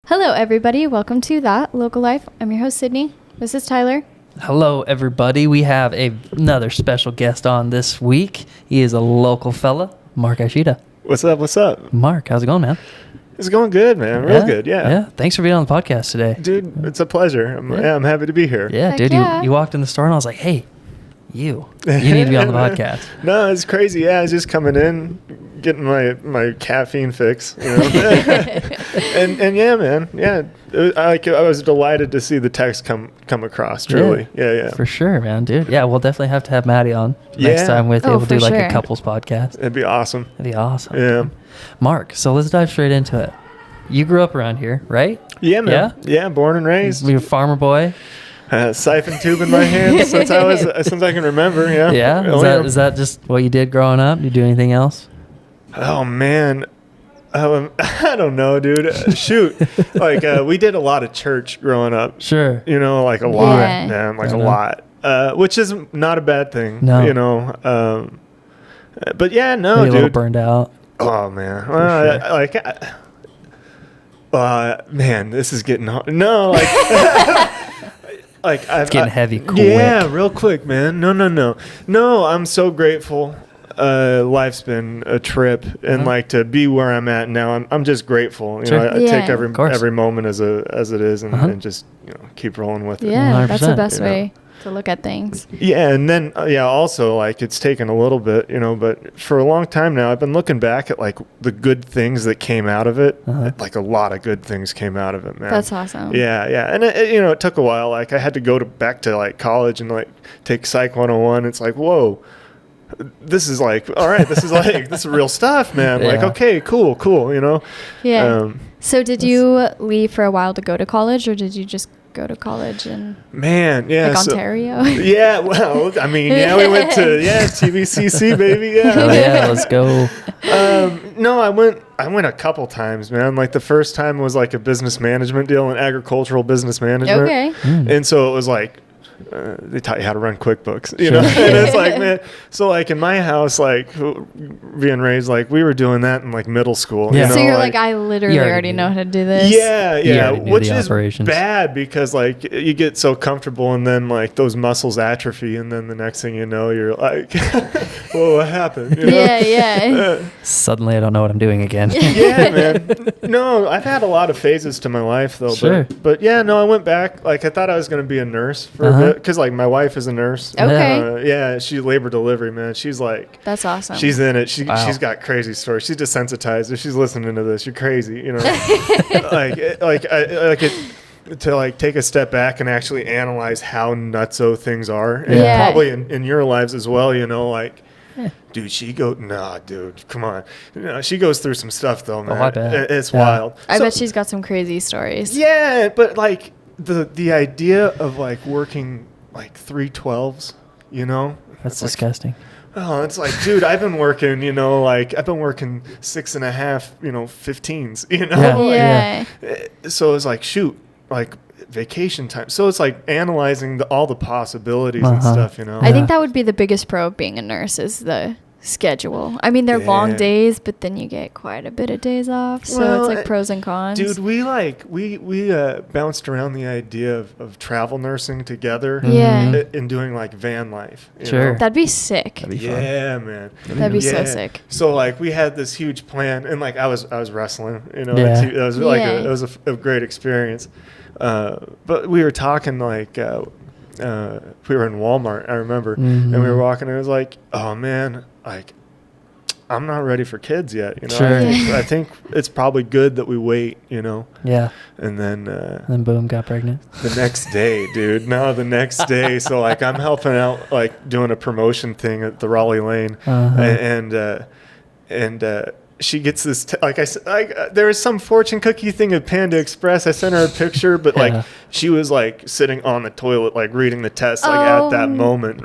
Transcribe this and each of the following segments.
Hello, everybody. Welcome to That Local Life. I'm your host, Sydney. This is Tyler. Hello, everybody. We have another special guest on this week. He is a local fella, Mark Ishida. What's up? What's up? Mark, how's it going, man? It's going good, man. Real good. Yeah. Yeah. Thanks for being on the podcast today. Dude, it's a pleasure. I'm happy to be here. Yeah, Heck dude. yeah. You walked in the store and I was like, hey, you need to be on the podcast. No, it's crazy. Yeah, I was just coming in, getting my caffeine fix, you know. and yeah, man. Yeah. I was delighted to see the text come across, truly. Yeah. For sure, man, dude. Yeah, we'll definitely have to have Maddie on next time with you. Oh, We'll do for like sure. a couples podcast. It'd be awesome. That'd be awesome. Yeah. Mark, so let's dive straight into it. You grew up around here, right? Yeah, man. Yeah, born and raised. You're a farmer boy. Siphon tube in my hand since I can remember. Yeah. Yeah? Is that just what you did growing up? Did you do anything else? Oh man, I don't know, dude. Shoot, like we did a lot of church growing up. Sure. You know, like a lot, Yeah. man, like I a know. lot, which is not a bad thing. No. You know, but yeah, no, Maybe a little dude. burned out. Oh man, sure. man, this is getting hard. No, like. Like It's getting heavy quick. Yeah, real quick, man. No, I'm so grateful. Life's been a trip, and like to be where I'm at now, I'm just grateful. You Sure. know, I Yeah. take Of course. every moment as it is, and just keep rolling with it. Yeah, that's the 100%, best you know. way to look at things. Yeah, and then also like it's taken a little bit, but for a long time now, I've been looking back at like the good things that came out of it. Like a lot of good things came out of it, man. That's awesome. Yeah, and it took a while. Like I had to go back to like college and like take Psych 101. It's like, whoa, this is like, all right, this is real stuff, man. Like, Yeah. okay, cool, Yeah. So did you leave for a while to go to college, or did you just go to college in Man, yeah. like so- Ontario? Yeah, well, I mean, we went to TVCC, baby. Oh, yeah, let's go. No, I went a couple times, man. Like the first time was like a business management deal, an agricultural business management. Okay. And so it was like they taught you how to run QuickBooks, Sure. know. And it's like, man. So like in my house, like being raised, like we were doing that in like middle school. Yeah. You So know, you're like, I literally You already already knew. know how to do this. yeah, You yeah, already knew which the is operations. bad because like you get so comfortable and then like those muscles atrophy and then the next thing you know you're like, whoa, what happened? You know? Yeah. Suddenly I don't know what I'm doing again. Yeah, man. No, I've had a lot of phases to my life though. Sure. But yeah, no, I went back. Like I thought I was going to be a nurse for a bit because like my wife is a nurse. Okay. Yeah, she labor delivery, man. She's like, That's awesome. she's in it. She's Wow. got crazy stories. She's desensitized. If she's listening to this, you're crazy. You know, to like take a step back and actually analyze how nutso things are, and Yeah. probably in your lives as well. You know, like. Dude, dude, come on. She goes through some stuff though, man. I bet. It's Yeah. wild. I So- bet she's got some crazy stories. Yeah, but like the idea of like working like 3/12s, That's like, disgusting. oh, it's like, dude, I've been working, I've been working 6.5, 15s, Yeah. So it's like, shoot, like vacation time. So it's like analyzing all the possibilities and stuff, I think that would be the biggest pro of being a nurse is the schedule. I mean, they're long Yeah. days, but then you get quite a bit of days off. So Well, it's like pros and cons. Dude, we bounced around the idea of travel nursing together. Yeah. And doing like van life. you Sure. know? That'd be sick. That'd be fun. Yeah, man. That'd be so Yeah. sick. So like we had this huge plan, and like I was wrestling, Yeah. It was like Yeah. it was a great experience. But we were talking like we were in Walmart, I remember, and we were walking, and it was like, oh man, like I'm not ready for kids yet. Sure. I think it's probably good that we wait. Yeah. And then And then boom, got pregnant. the next day, dude. No, the next day. So like I'm helping out, like doing a promotion thing at the Raleigh Lane, and she gets this. Like I said, there was some fortune cookie thing at Panda Express. I sent her a picture, but Yeah. like she was like sitting on the toilet, like reading the test, like at that moment.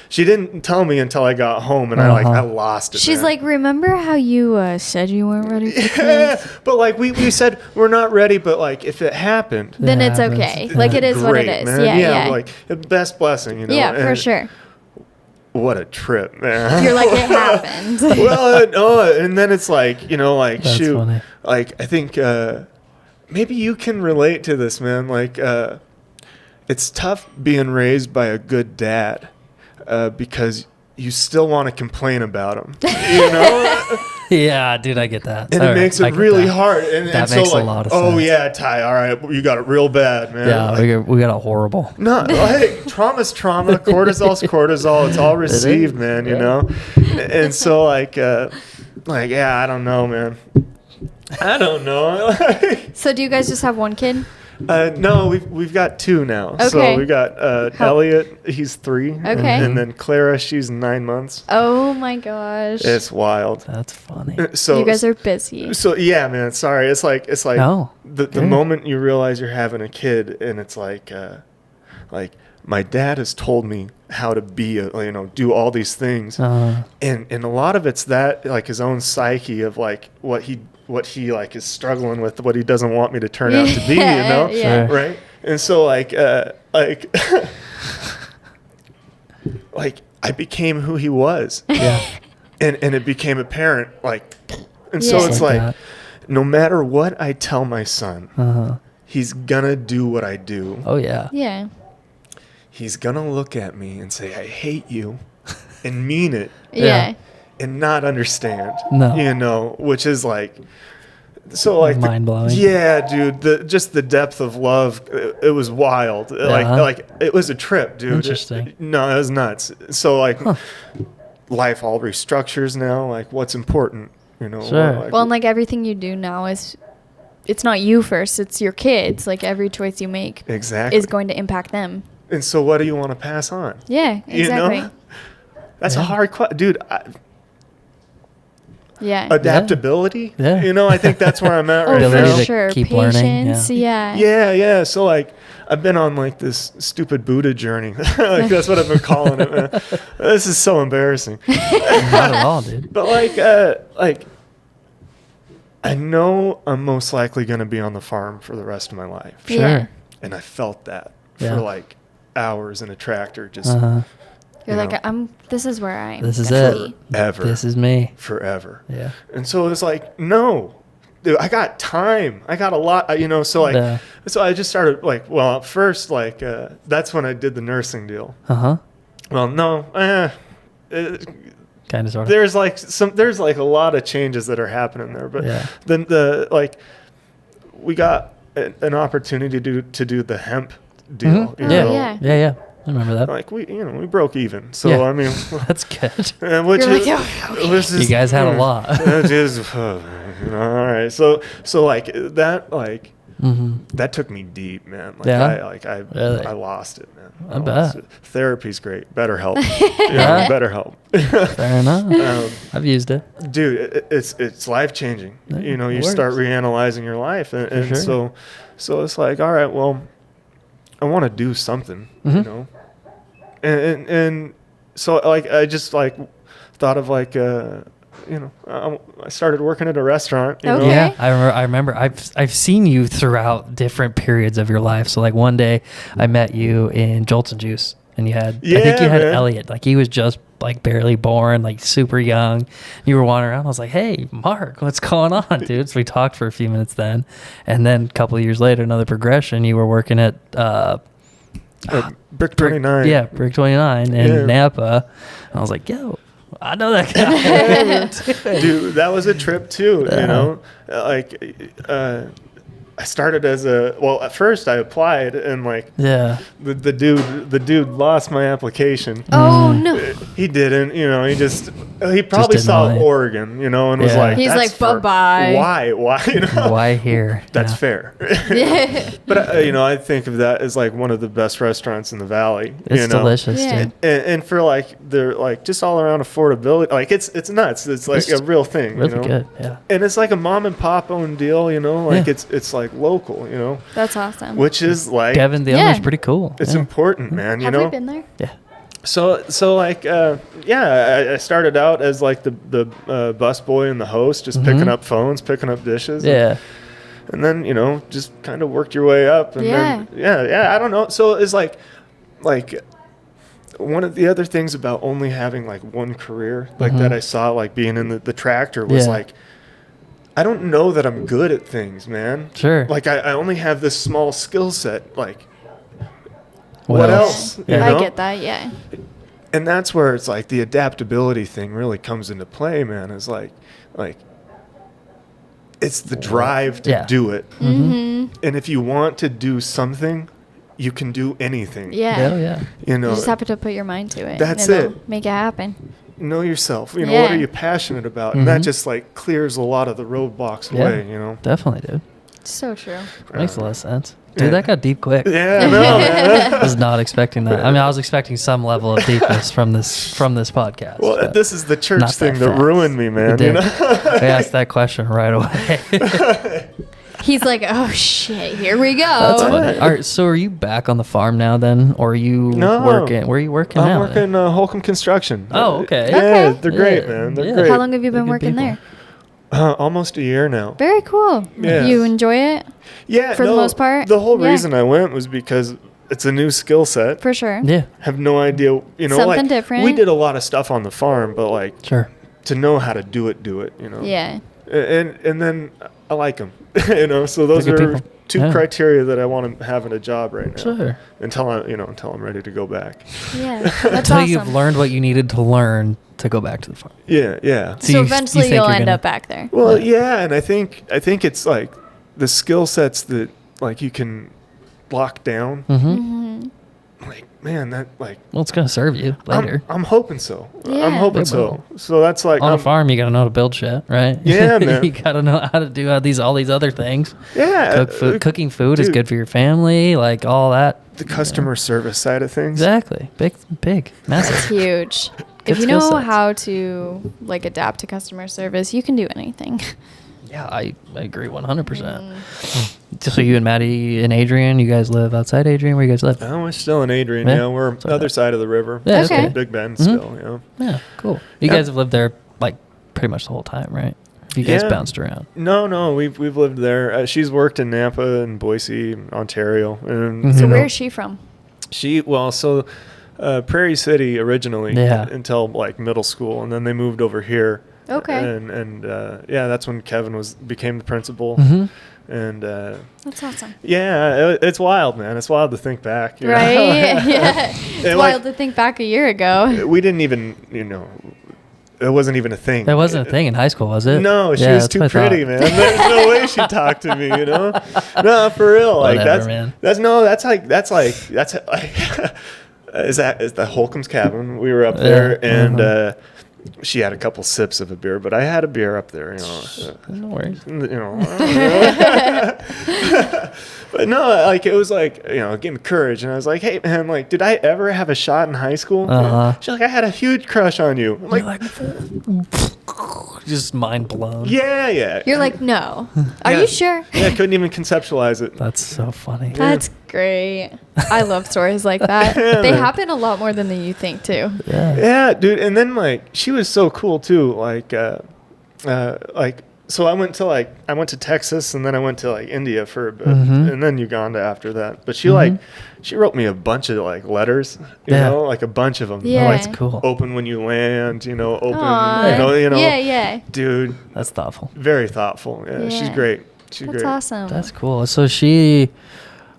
She didn't tell me until I got home, and I lost it. She's man. like, remember how you said you weren't ready for Yeah, kids? but like we said we're not ready, but like if it happened, Then Yeah, it's that's- okay. Like it is what it great, is. man. Yeah. Like the best blessing, Yeah, for and sure. What a trip, man. You're like, it happened. Well, no, and then it's like, That's shoot, funny. like I think maybe you can relate to this, man. Like, it's tough being raised by a good dad because you still want to complain about him, you know? Yeah, dude, I get that. And it makes it really hard. And, that and makes so, like, a lot of oh, sense. yeah, Ty, all right, you got it real bad, man. Yeah, like, we got a horrible. no, hey, trauma's trauma, cortisol's cortisol. It's all received, man, you know? And so, like, yeah, I don't know, man. I don't know. So do you guys just have one kid? No, we've got 2 now. Okay. So we got Elliot, he's 3. Okay. And then Clara, she's 9 months. Oh my gosh. It's wild. That's funny. So you guys are busy. So yeah, man. Sorry. It's like No, the moment you realize you're having a kid, and it's like my dad has told me how to be do all these things, and a lot of it's that, like, his own psyche of like what he like is struggling with, what he doesn't want me to turn out to be, you know? Yeah. Right? And so like like I became who he was. Yeah. And it became apparent, like, and so Yeah. it's Like like, that. no matter what I tell my son, he's gonna do what I do. Oh yeah. Yeah. He's gonna look at me and say, I hate you, and mean it. Yeah. And not understand, No. you know, which is like, so like Mind-blowing. Yeah, dude, just the depth of love, it was wild. Like it was a trip, dude. Interesting. No, it was nuts. So like, life all restructures now. Like, what's important, you know? Sure. Like, Well, and like everything you do now it's not you first, it's your kids. Like every choice you make exactly is going to impact them. And so, what do you want to pass on? Yeah, exactly. You know? That's a hard question, dude. Yeah. Adaptability. Yeah. You know, I think that's where I'm at right Ability now. to for sure. keep learning, Patience. yeah. Yeah. Yeah. So like, I've been on like this stupid Buddha journey. Like, that's what I've been calling it, man. This is so embarrassing. Not at all, dude. But like, I know I'm most likely going to be on the farm for the rest of my life. Sure. Yeah. And I felt that Yeah. for like hours in a tractor, just You're you like, know, this is where I am. This is definitely. it. ever. This is me. Forever. Yeah. And so it was like, no, dude, I got time. I got a lot, you know, so like, Yeah. so I just started like, well, at first, like, that's when I did the nursing deal. Well, no, Kind of sort of. there's like a lot of changes that are happening there, but Yeah. then we got an opportunity to do the hemp deal. Mhm. You Yeah. know? Yeah. Yeah. I remember that. Like we broke even. So Yeah. I mean, That's good. which You're is, like, "Oh, okay." it was just, You guys had a lot. It is, you know, all right. So like that, like that took me deep, man. Like Yeah? Really? I lost it, man. I lost bet. it. Therapy's great. BetterHelp. Yeah? BetterHelp. Fair enough. I've used it. Dude, it's life changing. Yeah, You know, it you start works. reanalyzing your life, and sure. so it's like, all right, well, I want to do something, you know, and so like I just like thought of like you know, I started working at a restaurant. You know? Okay. Yeah, I remember. I've seen you throughout different periods of your life. So like one day, I met you in Jolts and Juice, and you had I think you had man. Elliot. Like he was just like barely born, like super young. You were wandering around. I was like, "Hey, Mark, what's going on, dude?" So we talked for a few minutes then, and then a couple of years later, another progression. You were working at Brick 29. yeah, Brick 29 in Napa. And I was like, "Yo, I know that guy." Dude, that was a trip too. You know, like I started as at first I applied and like Yeah. the dude lost my application. Oh no. He didn't, you know. He probably didn't saw know it. Oregon, you know, and was Yeah. like, He's "That's like, for- bye-bye." Why, you know? Why here? That's Yeah. fair. Yeah. But you know, I think of that as like one of the best restaurants in the valley. It's you know? delicious, Yeah. dude. And for like they're like just all around affordability, like it's nuts. It's like It's a real thing. Really you know? good. Yeah. And it's like a mom and pop owned deal, you know. Like Yeah. it's like local, you know, That's awesome. which is like Devin, the Yeah. owner's pretty cool. it's yeah. important, man. You Have know. we been there? Yeah. So like I started out as like the bus boy and the host, just picking up phones, picking up dishes. Yeah. And then, you know, just kind of worked your way up. And Yeah. then, I don't know. So it's like one of the other things about only having like one career like that I saw like being in the tractor was Yeah. like, I don't know that I'm good at things, man. Sure. Like I only have this small skill set. Like, What what else? else? Yeah. You I know? get that. Yeah. And that's where it's like the adaptability thing really comes into play, man. Is like it's the drive to do it. Mm-hmm. And if you want to do something, you can do anything. Yeah. Hell yeah. You know, You just have to put your mind to it. That's and it'll it. Make it happen. know yourself. You know, Yeah. what are you passionate about? And that just like clears a lot of the roadblocks away, you know? Definitely, dude. So true. Makes a lot of sense. Dude, Yeah. that got deep quick. Yeah, I know, man. I was not expecting that. I mean, I was expecting some level of deepness from this podcast. Well, but this is the church not thing that that fast. ruined me, man. It did. You know? I asked that question right away. He's like, oh shit, here we go. That's funny. All right, so are you back on the farm now then, or are you working? Where are you working now? I'm working Holcomb Construction. Oh, okay. Yeah, Okay. they're great, Yeah. man. They're Yeah. great. How long have you been They're good working people. there? Almost a year now. Very cool. Yeah. You enjoy it? Yeah, For the most part? The whole Yeah. reason I went was because it's a new skill set. For sure. Yeah, Have no idea, you know, Something like different. we did a lot of stuff on the farm, but like sure. to know how to do it, you know. Yeah. And then I like them, you know. So those They're good are people. two Yeah. criteria that I want to have in a job right now. Sure. Until I'm ready to go back. Yeah. That's Until awesome. you've learned what you needed to learn to go back to the farm. Yeah, yeah. So you eventually think you'll you're end gonna- up back there. Well, yeah, and I think it's like the skill sets that like you can lock down. Mm-hmm. Mm-hmm. Like, man, that like Well, it's gonna serve you later. I'm hoping so. Yeah. I'm hoping It so. So that's like On a I'm- farm, you gotta know how to build shit, right? Yeah, man. You gotta know how to do all these other things. Yeah, Cook food. Cooking food is dude. good for your family, like all that. the customer service side of things. Exactly. Big, It's massive. huge. Good If you skill know sets. how to like adapt to customer service, you can do anything. Yeah, I agree 100%. So you and Maddie and Adrian, you guys live outside Adrian? Where you guys live? Oh, we're still in Adrian. Yeah. Yeah, we're So other that- side of the river. Yeah, Okay. okay. Big Bend Mhm. still. You know. Yeah, cool. You Yeah. guys have lived there like pretty much the whole time, right? You guys Yeah. bounced around. No, we've lived there. She's worked in Nampa and Boise, Ontario, and Mhm. So You know, where is she from? Prairie City originally, Yeah. until like middle school, and then they moved over here. Okay. And yeah, that's when Kevin became the principal, Mhm. and That's awesome. yeah, it's wild, man. It's wild to think back, you know? Right? Yeah. It's And, wild like, to think back a year ago. we didn't even, you know, it wasn't even a thing. That wasn't a thing in high school, was it? No, she Yeah, was that's too what I pretty, thought. man. There's no way she talked to me, you know. No, for real. Like Whatever, man. that's is the Holcomb's cabin. We were up there, Yeah, and she had a couple sips of a beer, but I had a beer up there, you know. No worries. You know. But no, like it was like, you know, getting courage, and I was like, hey man, like, did I ever have a shot in high school? Uh-huh. She's like, I had a huge crush on you. I'm You're like, just mind blown. yeah. You're like, no. Are Yeah. you sure? Yeah, I couldn't even conceptualize it. That's so funny. That's great. I love stories like that. Yeah, They man. happen a lot more than you think too. Yeah. Yeah, dude. And then like she was so cool too. Like so I went to Texas, and then I went to like India for a bit, Mhm. and then Uganda after that. But she wrote me a bunch of like letters, you Yeah. know, like a bunch of them. Yeah. Oh, Like that's cool. open when you land, you know, open, Aw. you know, Yeah. dude, That's thoughtful. very thoughtful. Yeah, she's Yeah. great. She's That's great. awesome. That's cool. So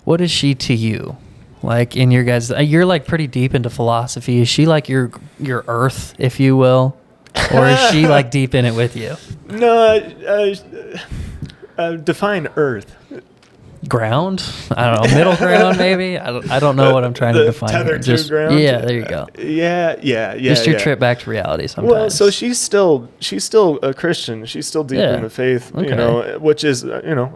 what is she to you? Like in your guys, you're like pretty deep into philosophy. Is she like your earth, if you will? Or is she like deep in it with you? No, define Earth. Ground? I don't know. Middle ground, maybe? I don't know what I'm trying to The define here. tethered to ground? Yeah, there you go. Yeah. Just your yeah. trip back to reality sometimes. Well, so she's still a Christian. She's still deep Yeah. in the faith, Okay. you know, which is, you know,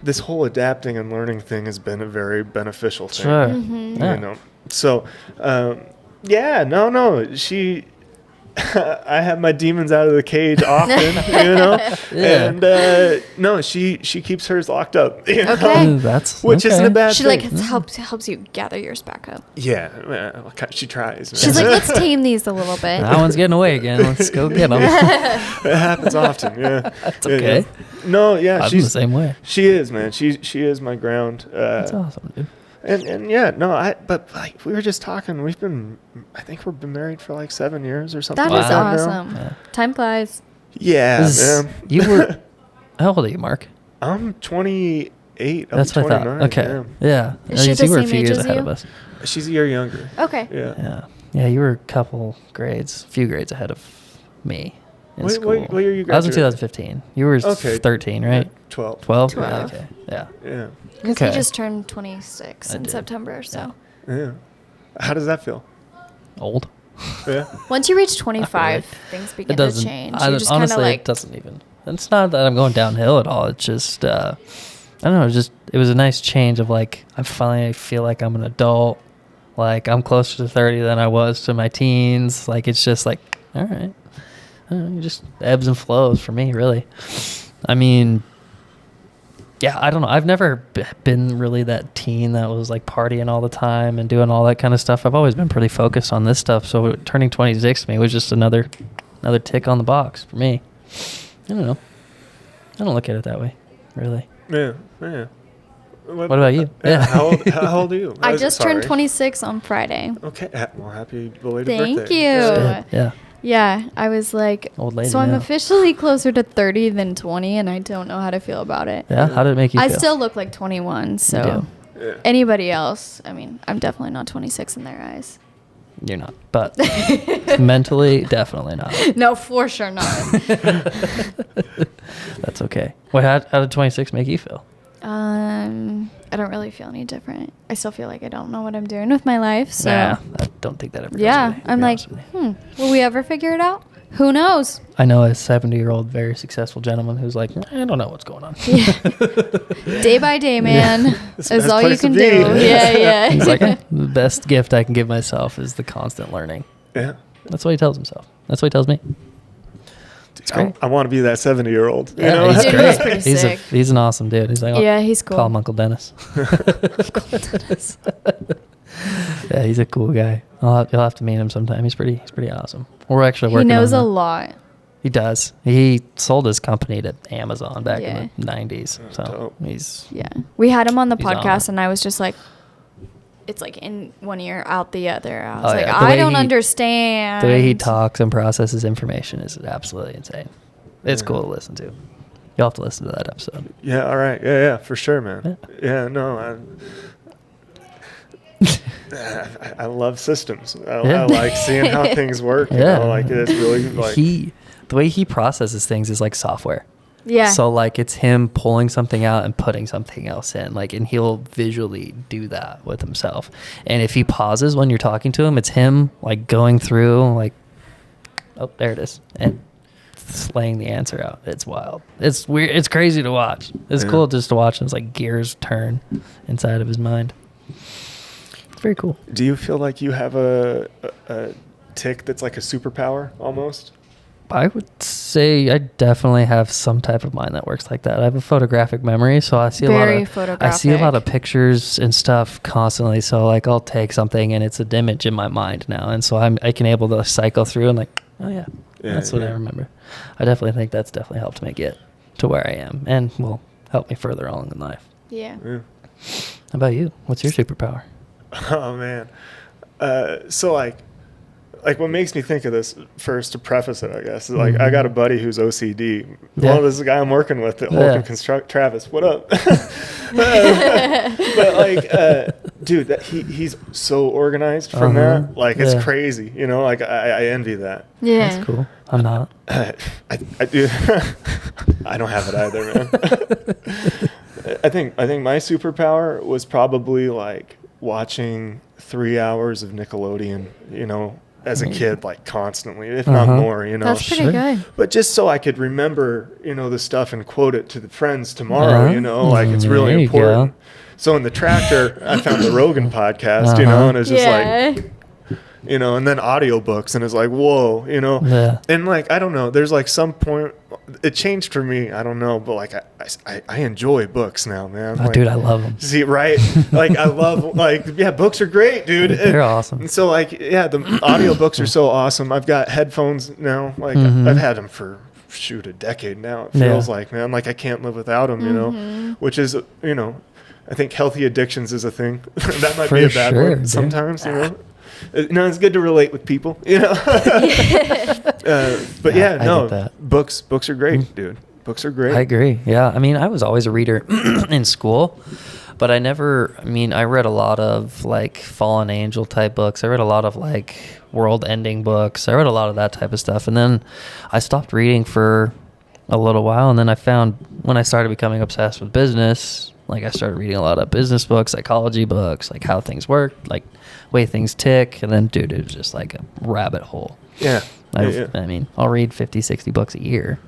this whole adapting and learning thing has been a very beneficial thing. Sure. Mm-hmm. Yeah. You know, so yeah, no, she. I have my demons out of the cage often, you know, Yeah. and no, she keeps hers locked up, you know? Okay. That's which isn't a okay. bad She thing. like helps you gather yours back up. Yeah, well, she tries. She's like, let's tame these a little bit. That one's getting away again. Let's go get them. It happens often. Yeah, That's okay. No, yeah, I'm she's the same way. She is, man. She is my ground. That's awesome, dude. And yeah, no, but like we were just talking. I think we've been married for like 7 years or something. That like is that now. awesome. Yeah. Time flies. Yeah, man. You were, how old are you, Mark? I'm 28. That's what I thought. Okay. Yeah. Is she You the were a same few age years as ahead you? of us. She's a year younger. Okay. Yeah. Yeah. Yeah, you were a few grades ahead of me in school. What year you I was in graduated? 2015. You were 13, right? 12. 12? 12. Yeah, okay. Yeah. Yeah. Because Okay. he just turned 26 in did. September, so. Yeah. How does that feel? Old. Yeah. Once you reach 25, Really. things begin to change. You just kind of honestly, like. it doesn't even. It's not that I'm going downhill at all. It's just, I don't know. It was a nice change of like, I finally feel like I'm an adult. Like I'm closer to 30 than I was to my teens. Like it's just like, all right, just ebbs and flows for me, really. I mean, yeah, I don't know. I've never been really that teen that was like partying all the time and doing all that kind of stuff. I've always been pretty focused on this stuff. So turning 26 to me was just another tick on the box for me. I don't know. I don't look at it that way, really. Yeah. Yeah. What about you? Yeah. How old are you? I just turned 26 on Friday. Okay. Well, happy belated Thank birthday. you. Yeah. Yeah, I was like, Old lady so I'm now. officially closer to 30 than 20, and I don't know how to feel about it. Yeah. How did it make you I feel? still look like 21, so Yeah. anybody else, I mean, I'm definitely not 26 in their eyes. You're not, but mentally, definitely not. No, for sure not. That's okay. How did 26 make you feel? I don't really feel any different. I still feel like I don't know what I'm doing with my life. So Nah, I don't think that ever. yeah, goes away, to I'm be like, honest with you. will we ever figure it out? Who knows? I know a 70-year-old, very successful gentleman who's like, I don't know what's going on. Yeah. Day by day, man. It's Is the best all you place to can be. do. Yeah. He's like, the best gift I can give myself is the constant learning. Yeah. That's what he tells himself. That's what he tells me. It's great. I want to be that 70-year-old. You Yeah, know? he's Dude, great. he's pretty sick. He's an awesome dude. He's like, Yeah, he's cool. Call him Uncle Dennis. Yeah, he's a cool guy. You'll have to meet him sometime. He's pretty awesome. We're actually He working. knows on a that. lot. He does. He sold his company to Amazon back Yeah. in the 90s. So Dope. he's Yeah. We had him on the He's on podcast, it. and I was just like, it's like in one ear, out the other. I was Oh, like, yeah. The I way don't he- understand. the way he talks and processes information is absolutely insane. It's Yeah. cool to listen to. You'll have to listen to that episode. Yeah. All right. Yeah. For sure, man. Yeah. No. I love systems. I like seeing how things work. You know, like it's really like The way he processes things is like software. Yeah. So like it's him pulling something out and putting something else in, like, and he'll visually do that with himself. And if he pauses when you're talking to him, it's him like going through like, oh, there it is, and slaying the answer out. It's wild. It's weird. It's crazy to watch. It's Yeah. cool just to watch. It's like gears turn inside of his mind. It's very cool. Do you feel like you have a tick that's like a superpower almost? I would say I definitely have some type of mind that works like that. I have a photographic memory, so I see a Very lot of photographic. I see a lot of pictures and stuff constantly. So like I'll take something and it's an image in my mind now, and so I can able to cycle through and like, oh yeah, that's what I remember. I definitely think that's definitely helped me get to where I am, and will help me further along in life. Yeah. Yeah. How about you? What's your superpower? Oh man. So like what makes me think of this first to preface it, I guess, is like I got a buddy who's OCD. Yeah. Well, this is a guy I'm working with at Yeah. Holcomb Construct. Travis, what up? But like, dude, he's so organized from that. Like it's Yeah. crazy, you know. Like I envy that. Yeah. That's cool. I'm not. I do. I don't have it either, man. I think my superpower was probably like watching 3 hours of Nickelodeon, you know, as a kid, like constantly, if not more, you know. That's pretty Sure. good. But just so I could remember, you know, the stuff and quote it to the friends tomorrow, you know, like it's really There you important. go. So in the tractor, I found the Rogan podcast, you know, and it's just like, you know, and then audiobooks, and it's like, whoa, you know. Yeah. And like, I don't know, there's like some point, it changed for me, I don't know, but like I enjoy books now, man. Oh, Like, dude, I love them. see, right? Like I love, like, yeah, books are great, dude. They're awesome. And so like, yeah, the audiobooks are so awesome. I've got headphones now. Like I've had them for shoot a decade now. It feels like, man, like I can't live without them, you know, which is, you know, I think healthy addictions is a thing. That might For be a bad sure, one dude. sometimes, you know. it's good to relate with people, but no, books are great, dude. Books are great. I agree. Yeah. I mean, I was always a reader in school, but I read a lot of like fallen angel type books. I read a lot of like world ending books. I read a lot of that type of stuff. And then I stopped reading for a little while. And then I found when I started becoming obsessed with business, like I started reading a lot of business books, psychology books, like how things work, like way things tick. And then, dude, it was just like a rabbit hole. Yeah. I mean, I'll read 50, 60 books a year.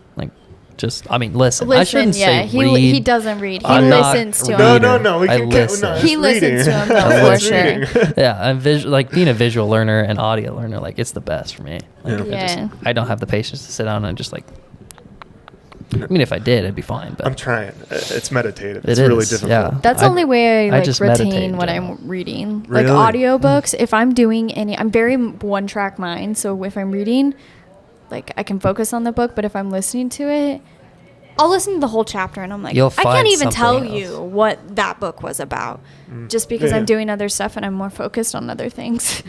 Listen. I shouldn't say read. He doesn't read. He listens to him. No. I listen. He listens to him though, for sure. Yeah, I'm being a visual learner and audio learner. Like it's the best for me. I don't have the patience to sit down and just like. I mean, if I did, it'd be fine. But I'm trying. It's meditative. It's really difficult. Yeah. That's the only way I just retain what I'm reading. Really? Like audiobooks. If I'm doing I'm very one-track mind. So if I'm reading, like I can focus on the book, but if I'm listening to it, I'll listen to the whole chapter and I'm like, I can't even tell you what that book was about, just because I'm doing other stuff and I'm more focused on other things.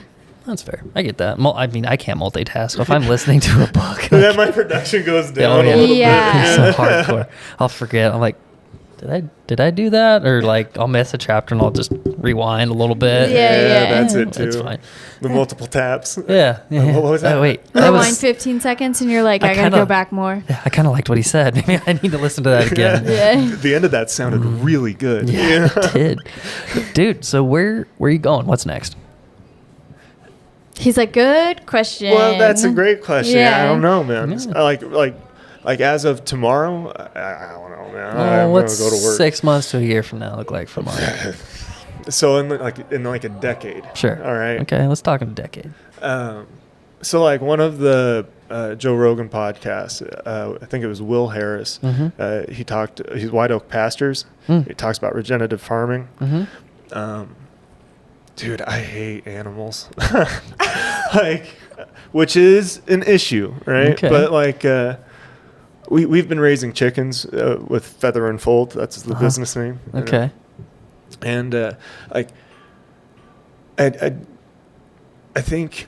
That's fair. I get that. I mean, I can't multitask. If I'm listening to a book, then my production goes down a little bit. Yeah. So hardcore. I'll forget. I'm like, did I do that? Or like I'll miss a chapter and I'll just rewind a little bit. Yeah. That's it too. It's fine. The multiple taps. Yeah. What was that? Oh, wait. Rewind 15 seconds and you're like, I gotta go back more. Yeah, I kind of liked what he said. Maybe I need to listen to that again. Yeah. The end of that sounded really good. Yeah, it did. Dude, so where are you going? What's next? He's like, good question. Well, that's a great question. Yeah. I don't know, man. Yeah. Like as of tomorrow, I don't know, man. Oh, I'm what's gonna go to work. 6 months to a year from now look like for Mark? So in like a decade. Sure. All right. Okay, let's talk in a decade. So like one of the Joe Rogan podcasts, I think it was Will Harris. Mm-hmm. He's White Oak Pastures. He talks about regenerative farming. Mm-hmm. Dude, I hate animals. Which is an issue, right? Okay. But we've been raising chickens with Feather and Fold. That's the business name. Okay. And I think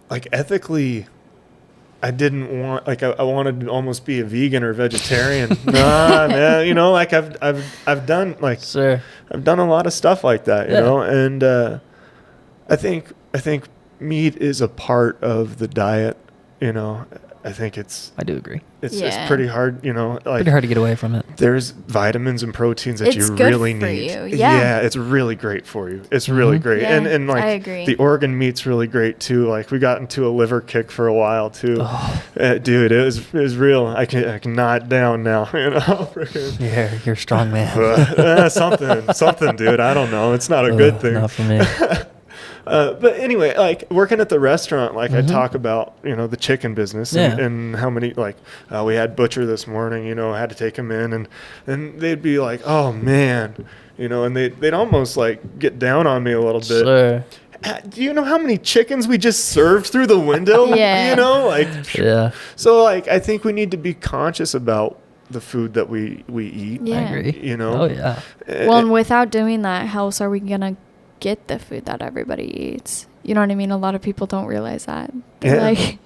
ethically, I didn't want I wanted to almost be a vegan or vegetarian. Nah, man, I've done Sure. I've done a lot of stuff like that, and I think meat is a part of the diet, I think I do agree. It's pretty hard, pretty hard to get away from it. There's vitamins and proteins that you really need. You. Yeah, it's really great for you. It's really great. Yeah, and I agree. The organ meat's really great too. Like we got into a liver kick for a while too. Dude, it was real. I can gnaw it down now, Yeah, you're a strong man. something, dude. I don't know. It's not a good thing. Not for me. But anyway, like working at the restaurant, I talk about, the chicken business and how many, we had butcher this morning, I had to take him in and they'd be like, oh man, and they'd almost get down on me a little bit. Sure. Do you know how many chickens we just served through the window? Yeah. Yeah. So I think we need to be conscious about the food that we eat. Yeah. I agree. Oh yeah. Well, and without doing that, how else are we going to get the food that everybody eats? You know what I mean? A lot of people don't realize that. They're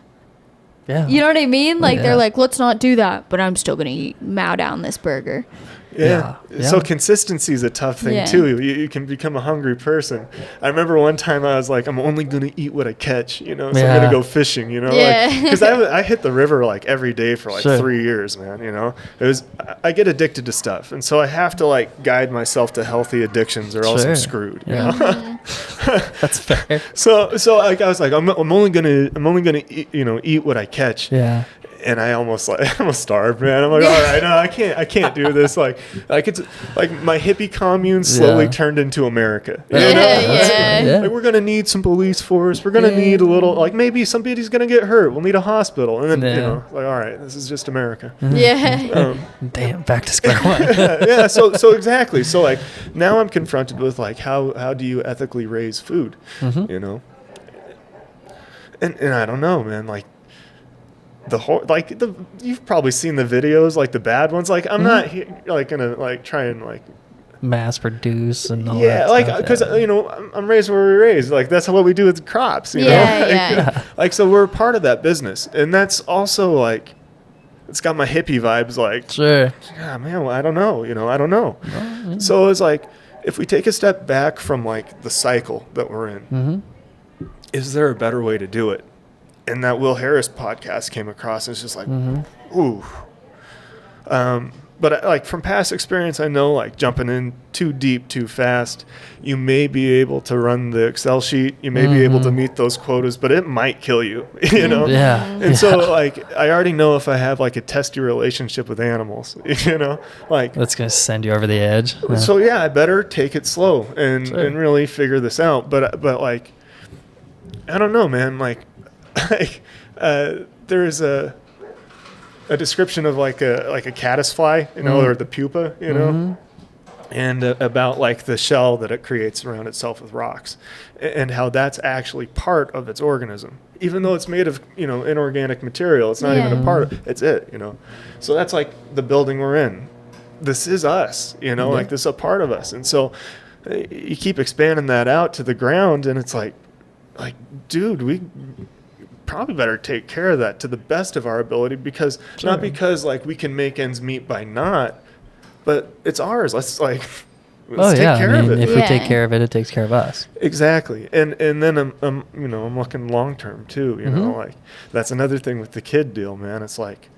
yeah. You know what I mean? They're like, let's not do that, but I'm still going to mow down this burger. Yeah. So consistency is a tough thing too. You can become a hungry person. I remember one time I was like, I'm only going to eat what I catch, so I'm going to go fishing, because I hit the river every day for 3 years, man. I get addicted to stuff. And so I have to guide myself to healthy addictions or else I'm screwed. That's fair. So I was like, I'm only going to eat what I catch. Yeah. And I almost starved, man. I'm like, all right, no, I can't do this. It's my hippie commune slowly turned into America. Yeah. We're gonna need some police force. We're gonna need a little, maybe somebody's gonna get hurt. We'll need a hospital, and then all right, this is just America. Yeah. Damn, back to square one. Yeah. So exactly. So now I'm confronted with how do you ethically raise food? Mm-hmm. And I don't know, man. The whole you've probably seen the videos, the bad ones. I'm not gonna try and mass produce and all that Yeah, like, stuff. because, you know, I'm raised where we're raised. Like, that's what we do with crops, you know? Yeah. Like, so we're a part of that business. And that's also, like, it's got my hippie vibes, like, Sure. yeah, man, well, I don't know, you know, I don't know. So it's like, if we take a step back from, like, the cycle that we're in, is there a better way to do it? And that Will Harris podcast came across, and it's just like, ooh. But like from past experience, I know like jumping in too deep, too fast, you may be able to run the Excel sheet. You may be able to meet those quotas, but it might kill you, you know? Yeah. And so like, I already know if I have like a testy relationship with animals, you know, like That's going to send you over the edge. Yeah. so yeah, I better take it slow and really figure this out. But like, I don't know, man, like there's a description of like a caddisfly, you know, or the pupa, you know, and about like the shell that it creates around itself with rocks, and how that's actually part of its organism, even though it's made of, you know, inorganic material. It's not even a part of it's it, you know. So that's like the building we're in. This is us, you know, like this is a part of us. And so you keep expanding that out to the ground, and it's like dude, we probably better take care of that to the best of our ability, because not because like we can make ends meet by not, but it's ours. Let's take care of it. If we take care of it, it takes care of us. Exactly. And then I'm you know, I'm looking long term too, you know, like that's another thing with the kid deal, man. It's like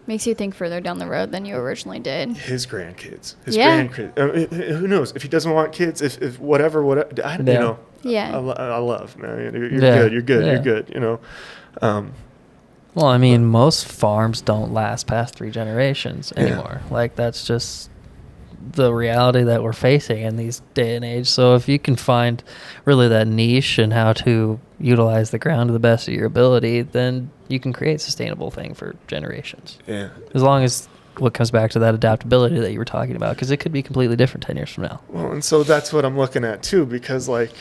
makes you think further down the road than you originally did. His grandkids, grandkids. Who knows if he doesn't want kids? If whatever, you know. Yeah. I love, man. You're good. You're good. You're good. You know. Well, I mean, most farms don't last past 3 generations anymore. Like that's just the reality that we're facing in these day and age. So if you can find really that niche and how to utilize the ground to the best of your ability, then you can create a sustainable thing for generations. Yeah. As long as what comes back to that adaptability that you were talking about, because it could be completely different 10 years from now. Well, and so that's what I'm looking at too, because like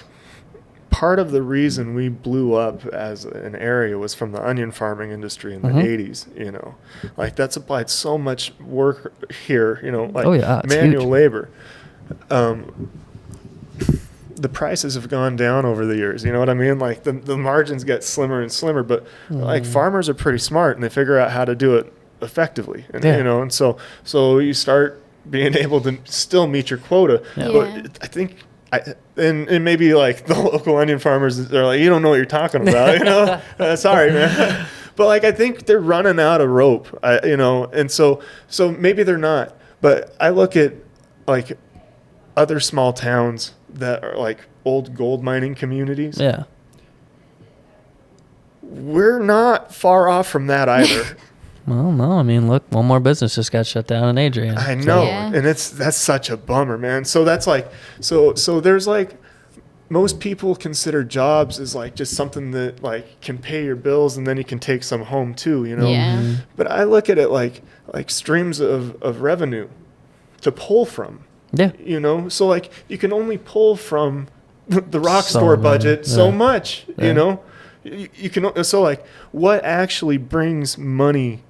part of the reason we blew up as an area was from the onion farming industry in the 80s, you know. Like that's applied so much work here, you know, like manual labor. The prices have gone down over the years, you know what I mean? Like the margins get slimmer and slimmer, but like farmers are pretty smart and they figure out how to do it effectively, and you know, and so you start being able to still meet your quota. But I think and maybe like the local onion farmers are like, you don't know what you're talking about, you know. Sorry, man. But like I think they're running out of rope, you know, and so maybe they're not. But I look at like other small towns that are like old gold mining communities. Yeah, we're not far off from that either. Well, no, I mean, look, one more business just got shut down in Adrian. I know, and that's such a bummer, man. So that's like, so there's like, most people consider jobs as like just something that like can pay your bills and then you can take some home too, you know. Yeah. But I look at it like streams of revenue to pull from. Yeah. You know, so like you can only pull from the rock store budget so much, you know. You can, so like what actually brings money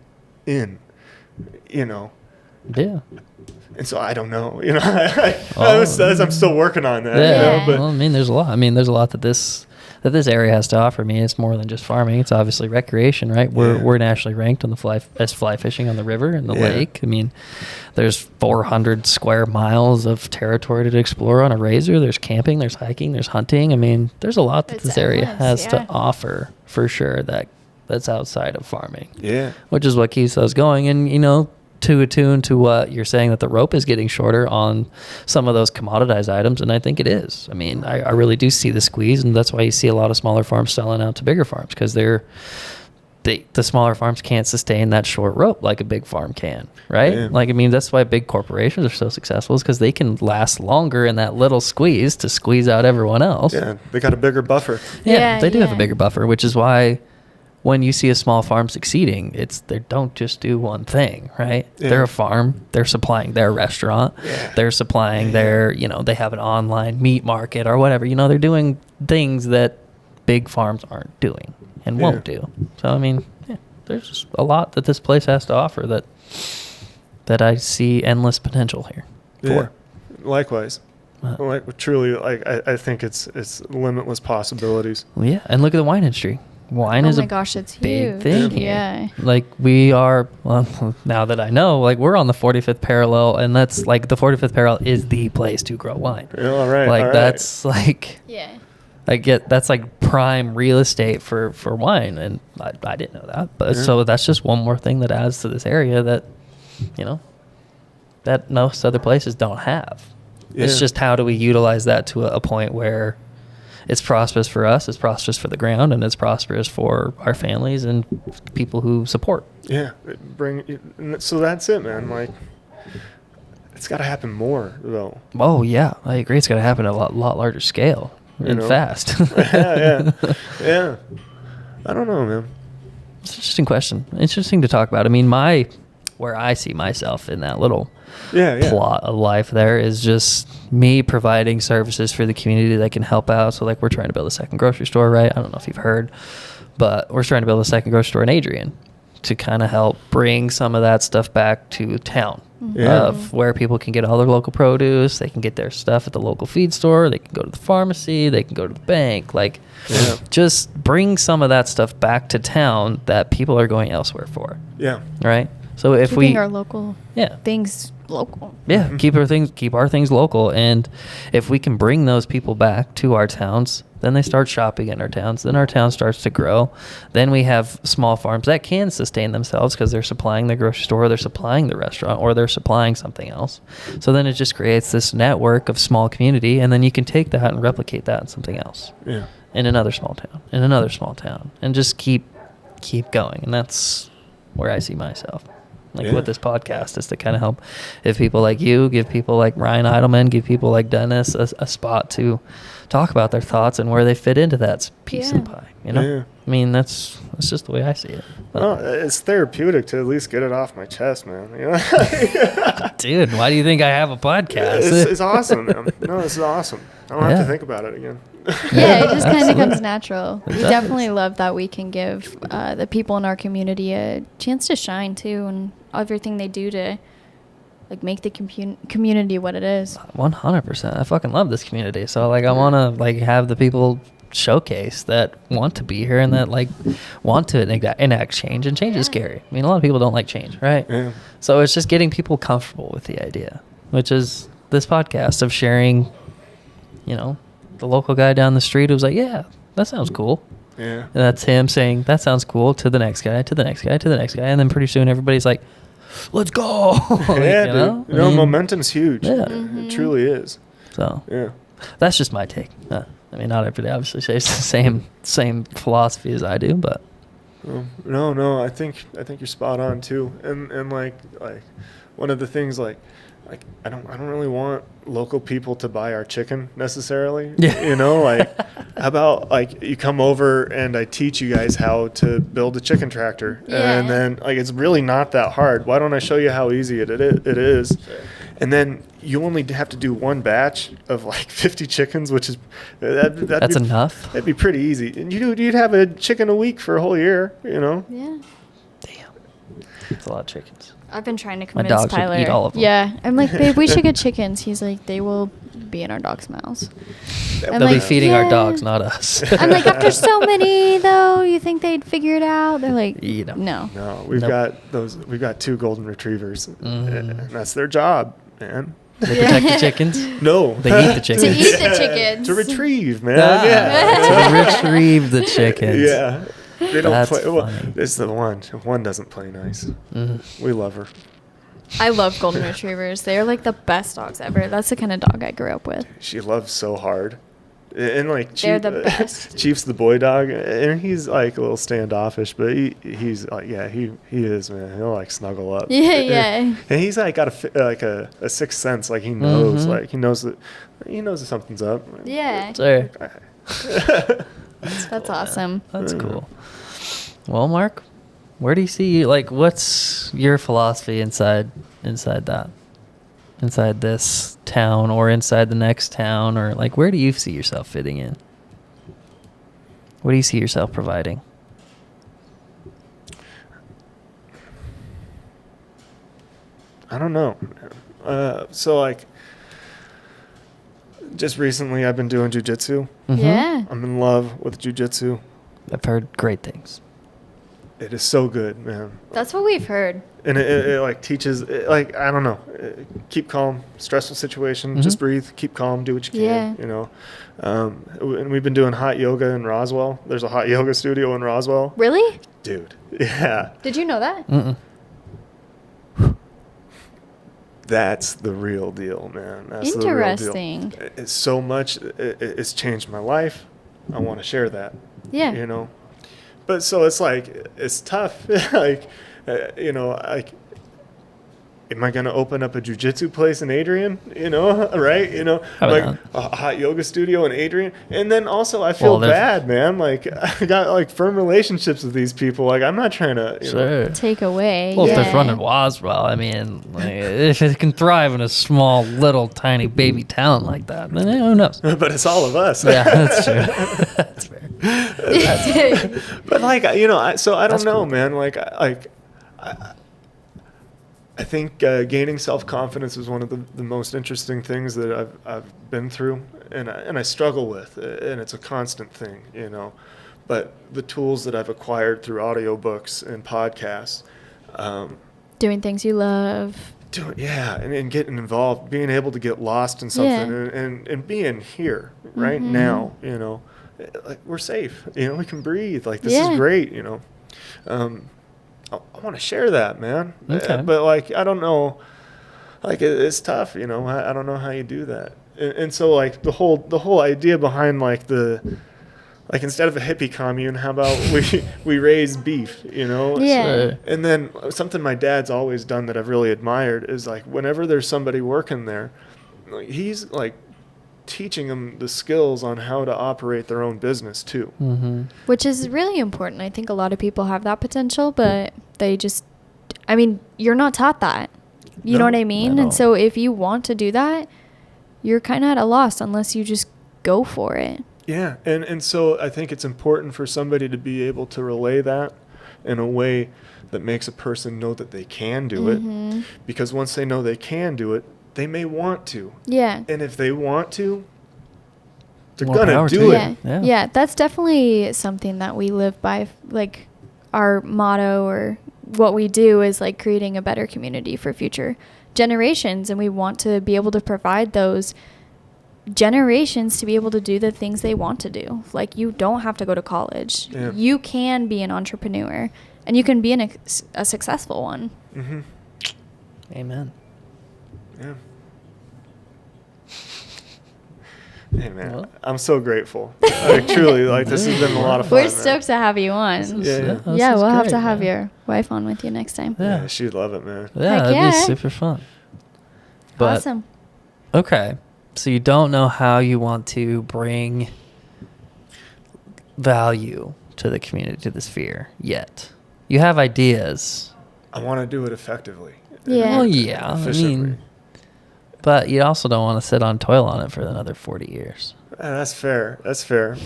in, you know. Yeah. And so I don't know, you know. I'm still working on that. Yeah. You know, but well, I mean, there's a lot. I mean, there's a lot that this area has to offer. I mean, it's more than just farming. It's obviously recreation, right? We're nationally ranked on the fly fishing on the river and the lake. I mean, there's 400 square miles of territory to explore on a razor. There's camping, there's hiking, there's hunting. I mean, there's a lot that this area has to offer for sure that's outside of farming. Yeah. Which is what keeps us going. And, you know, to attune to what you're saying, that the rope is getting shorter on some of those commoditized items, and I think it is. I mean, I really do see the squeeze, and that's why you see a lot of smaller farms selling out to bigger farms, because the smaller farms can't sustain that short rope like a big farm can, right? Yeah. Like, I mean, that's why big corporations are so successful, is because they can last longer in that little squeeze to squeeze out everyone else. Yeah, they got a bigger buffer. Yeah, they do have a bigger buffer, which is why when you see a small farm succeeding, they don't just do one thing, right? Yeah. They're a farm. They're supplying their restaurant. Yeah. They're supplying their, you know, they have an online meat market or whatever. You know, they're doing things that big farms aren't doing and won't do. So, I mean, there's just a lot that this place has to offer that I see endless potential here for. Likewise. Like truly, like I think it's limitless possibilities. Well, yeah, and look at the wine industry. Wine is a it's big huge. thing here. Yeah. Like we are, well, now that I know, like we're on the 45th parallel, and that's like the 45th parallel is the place to grow wine. Yeah, all right. Like all right. that's like, Yeah. that's like prime real estate for wine, and I didn't know that. But so that's just one more thing that adds to this area that, that most other places don't have. Yeah. It's just how do we utilize that to a point where it's prosperous for us, it's prosperous for the ground, and it's prosperous for our families and people who support. Yeah, so that's it, man. Like, it's got to happen more, though. Oh yeah, I agree. It's got to happen at a lot larger scale and fast. Yeah. I don't know, man. It's an interesting question. Interesting to talk about. I mean, where I see myself in that little plot of life there is just me providing services for the community that can help out. So like we're trying to build a second grocery store, right? I don't know if you've heard, but we're trying to build a second grocery store in Adrian to kind of help bring some of that stuff back to town. Of where people can get all their local produce, they can get their stuff at the local feed store, they can go to the pharmacy, they can go to the bank, like just bring some of that stuff back to town that people are going elsewhere for. Yeah. Right? So if keeping our local things local. Yeah, keep our things local, and if we can bring those people back to our towns, then they start shopping in our towns, then our town starts to grow. Then we have small farms that can sustain themselves because they're supplying the grocery store, they're supplying the restaurant, or they're supplying something else. So then it just creates this network of small community, and then you can take that and replicate that in something else. Yeah. In another small town, in another small town, and just keep going. And that's where I see myself. With this podcast is to kind of help, if people like you, give people like Ryan Eidelman, give people like Dennis a spot to talk about their thoughts and where they fit into that piece of the pie. I mean, that's just the way I see it. Well, it's therapeutic to at least get it off my chest, man. Dude, why do you think I have a podcast? It's awesome, man. No, this is awesome. I don't have to think about it again. Yeah, it just kind of comes natural. We definitely love that we can give the people in our community a chance to shine too, and everything they do to like make the community what it is. 100%. I fucking love this community. So like I want to like have the people showcase that want to be here and that like want to enact change, and change is scary. I mean, a lot of people don't like change, right? Yeah. So it's just getting people comfortable with the idea, which is this podcast of sharing, the local guy down the street who was like, yeah, that sounds cool. Yeah. And that's him saying, that sounds cool, to the next guy, to the next guy, to the next guy. And then pretty soon everybody's like, let's go. Momentum's huge. Yeah. It truly is. So, that's just my take. I mean, not everybody obviously says the same philosophy as I do, but. No, I think you're spot on too. And like one of the things like I don't really want local people to buy our chicken necessarily. Yeah. How about like you come over and I teach you guys how to build a chicken tractor, and then like it's really not that hard. Why don't I show you how easy it is? Sure. And then you only have to do one batch of like 50 chickens, which is that's enough. That'd be pretty easy, and you'd have a chicken a week for a whole year. Yeah. Damn. That's a lot of chickens. I've been trying to convince My dogs Tyler. would eat all of them. Yeah, I'm like, babe, we should get chickens. He's like, they will be in our dog's mouths. They'll be feeding our dogs, not us. I'm like, after so many though, you think they'd figure it out? They're like, no. No, we've got 2 golden retrievers, and that's their job, man. They protect the chickens? No. They eat the chickens. To eat the chickens. To retrieve, man. To retrieve the chickens. Yeah. They don't That's play. Funny. Well, it's the one. One doesn't play nice. We love her. I love golden retrievers. They are like the best dogs ever. That's the kind of dog I grew up with. She loves so hard. And like they're the best. Chief's the boy dog, and he's like a little standoffish, but he's like he is, man. He'll like snuggle up. Yeah. And he's like got a sixth sense, like he knows, like he knows that something's up. Yeah. Sorry. That's awesome. That's cool. Well, Mark, where do you see, like, what's your philosophy inside that? Inside this town or inside the next town, or like, where do you see yourself fitting in? What do you see yourself providing? I don't know. So like just recently I've been doing jiu-jitsu. Yeah. I'm in love with jiu-jitsu. I've heard great things. It is so good, man. That's what we've heard. And it like teaches, like, I don't know, keep calm, stressful situation, just breathe, keep calm, do what you can, you know. And we've been doing hot yoga in Roswell. There's a hot yoga studio in Roswell. Really? Dude, yeah. Did you know that? Mm-mm. That's the real deal, man. That's Interesting. The real deal. It's so much, it's changed my life. I want to share that. Yeah. You know? But so it's like, it's tough. Like, you know, like, am I going to open up a jiu-jitsu place in Adrian? You know, right? You know, like a hot yoga studio in Adrian. And then also I feel bad, man. Like, I got like firm relationships with these people. Like, I'm not trying to, you know, take away. Well, if they're running Roswell, I mean, like, if it can thrive in a small, little, tiny baby town like that, then who knows? But it's all of us. Yeah, that's true. That's fair. But like, you know, I don't know, cool, man. Like, I think gaining self-confidence is one of the most interesting things that I've been through, and I struggle with, and it's a constant thing, you know. But the tools that I've acquired through audiobooks and podcasts, doing things you love, and getting involved, being able to get lost in something, and being here right now, you know, like we're safe, you know, we can breathe, like this is great, you know. I want to share that, man. Okay. But like, I don't know, like it's tough, you know. I don't know how you do that. And so like the whole idea behind like instead of a hippie commune, how about we raise beef, you know? Yeah. So, and then something my dad's always done that I've really admired is like whenever there's somebody working there, he's like teaching them the skills on how to operate their own business too. Which is really important. I think a lot of people have that potential, but they just, I mean, you're not taught that. You know what I mean? And so if you want to do that, you're kind of at a loss unless you just go for it. Yeah. And so I think it's important for somebody to be able to relay that in a way that makes a person know that they can do it. Because once they know they can do it, they may want to. Yeah. And if they want to, they're going to do it. Yeah, that's definitely something that we live by. Like our motto or what we do is like creating a better community for future generations. And we want to be able to provide those generations to be able to do the things they want to do. Like you don't have to go to college. Yeah. You can be an entrepreneur and you can be a successful one. Amen. Yeah. Hey man, I'm so grateful. Like truly, like this has been a lot of fun. We're stoked to have you on. We'll have to have your wife on with you next time. Yeah, she'd love it, man. Yeah, it'd be super fun. But, awesome. Okay, so you don't know how you want to bring value to the community, to the sphere yet. You have ideas. I want to do it effectively. Yeah. Well, yeah. Efficiently. I mean, but you also don't want to sit on toil on it for another 40 years. That's fair. That's fair.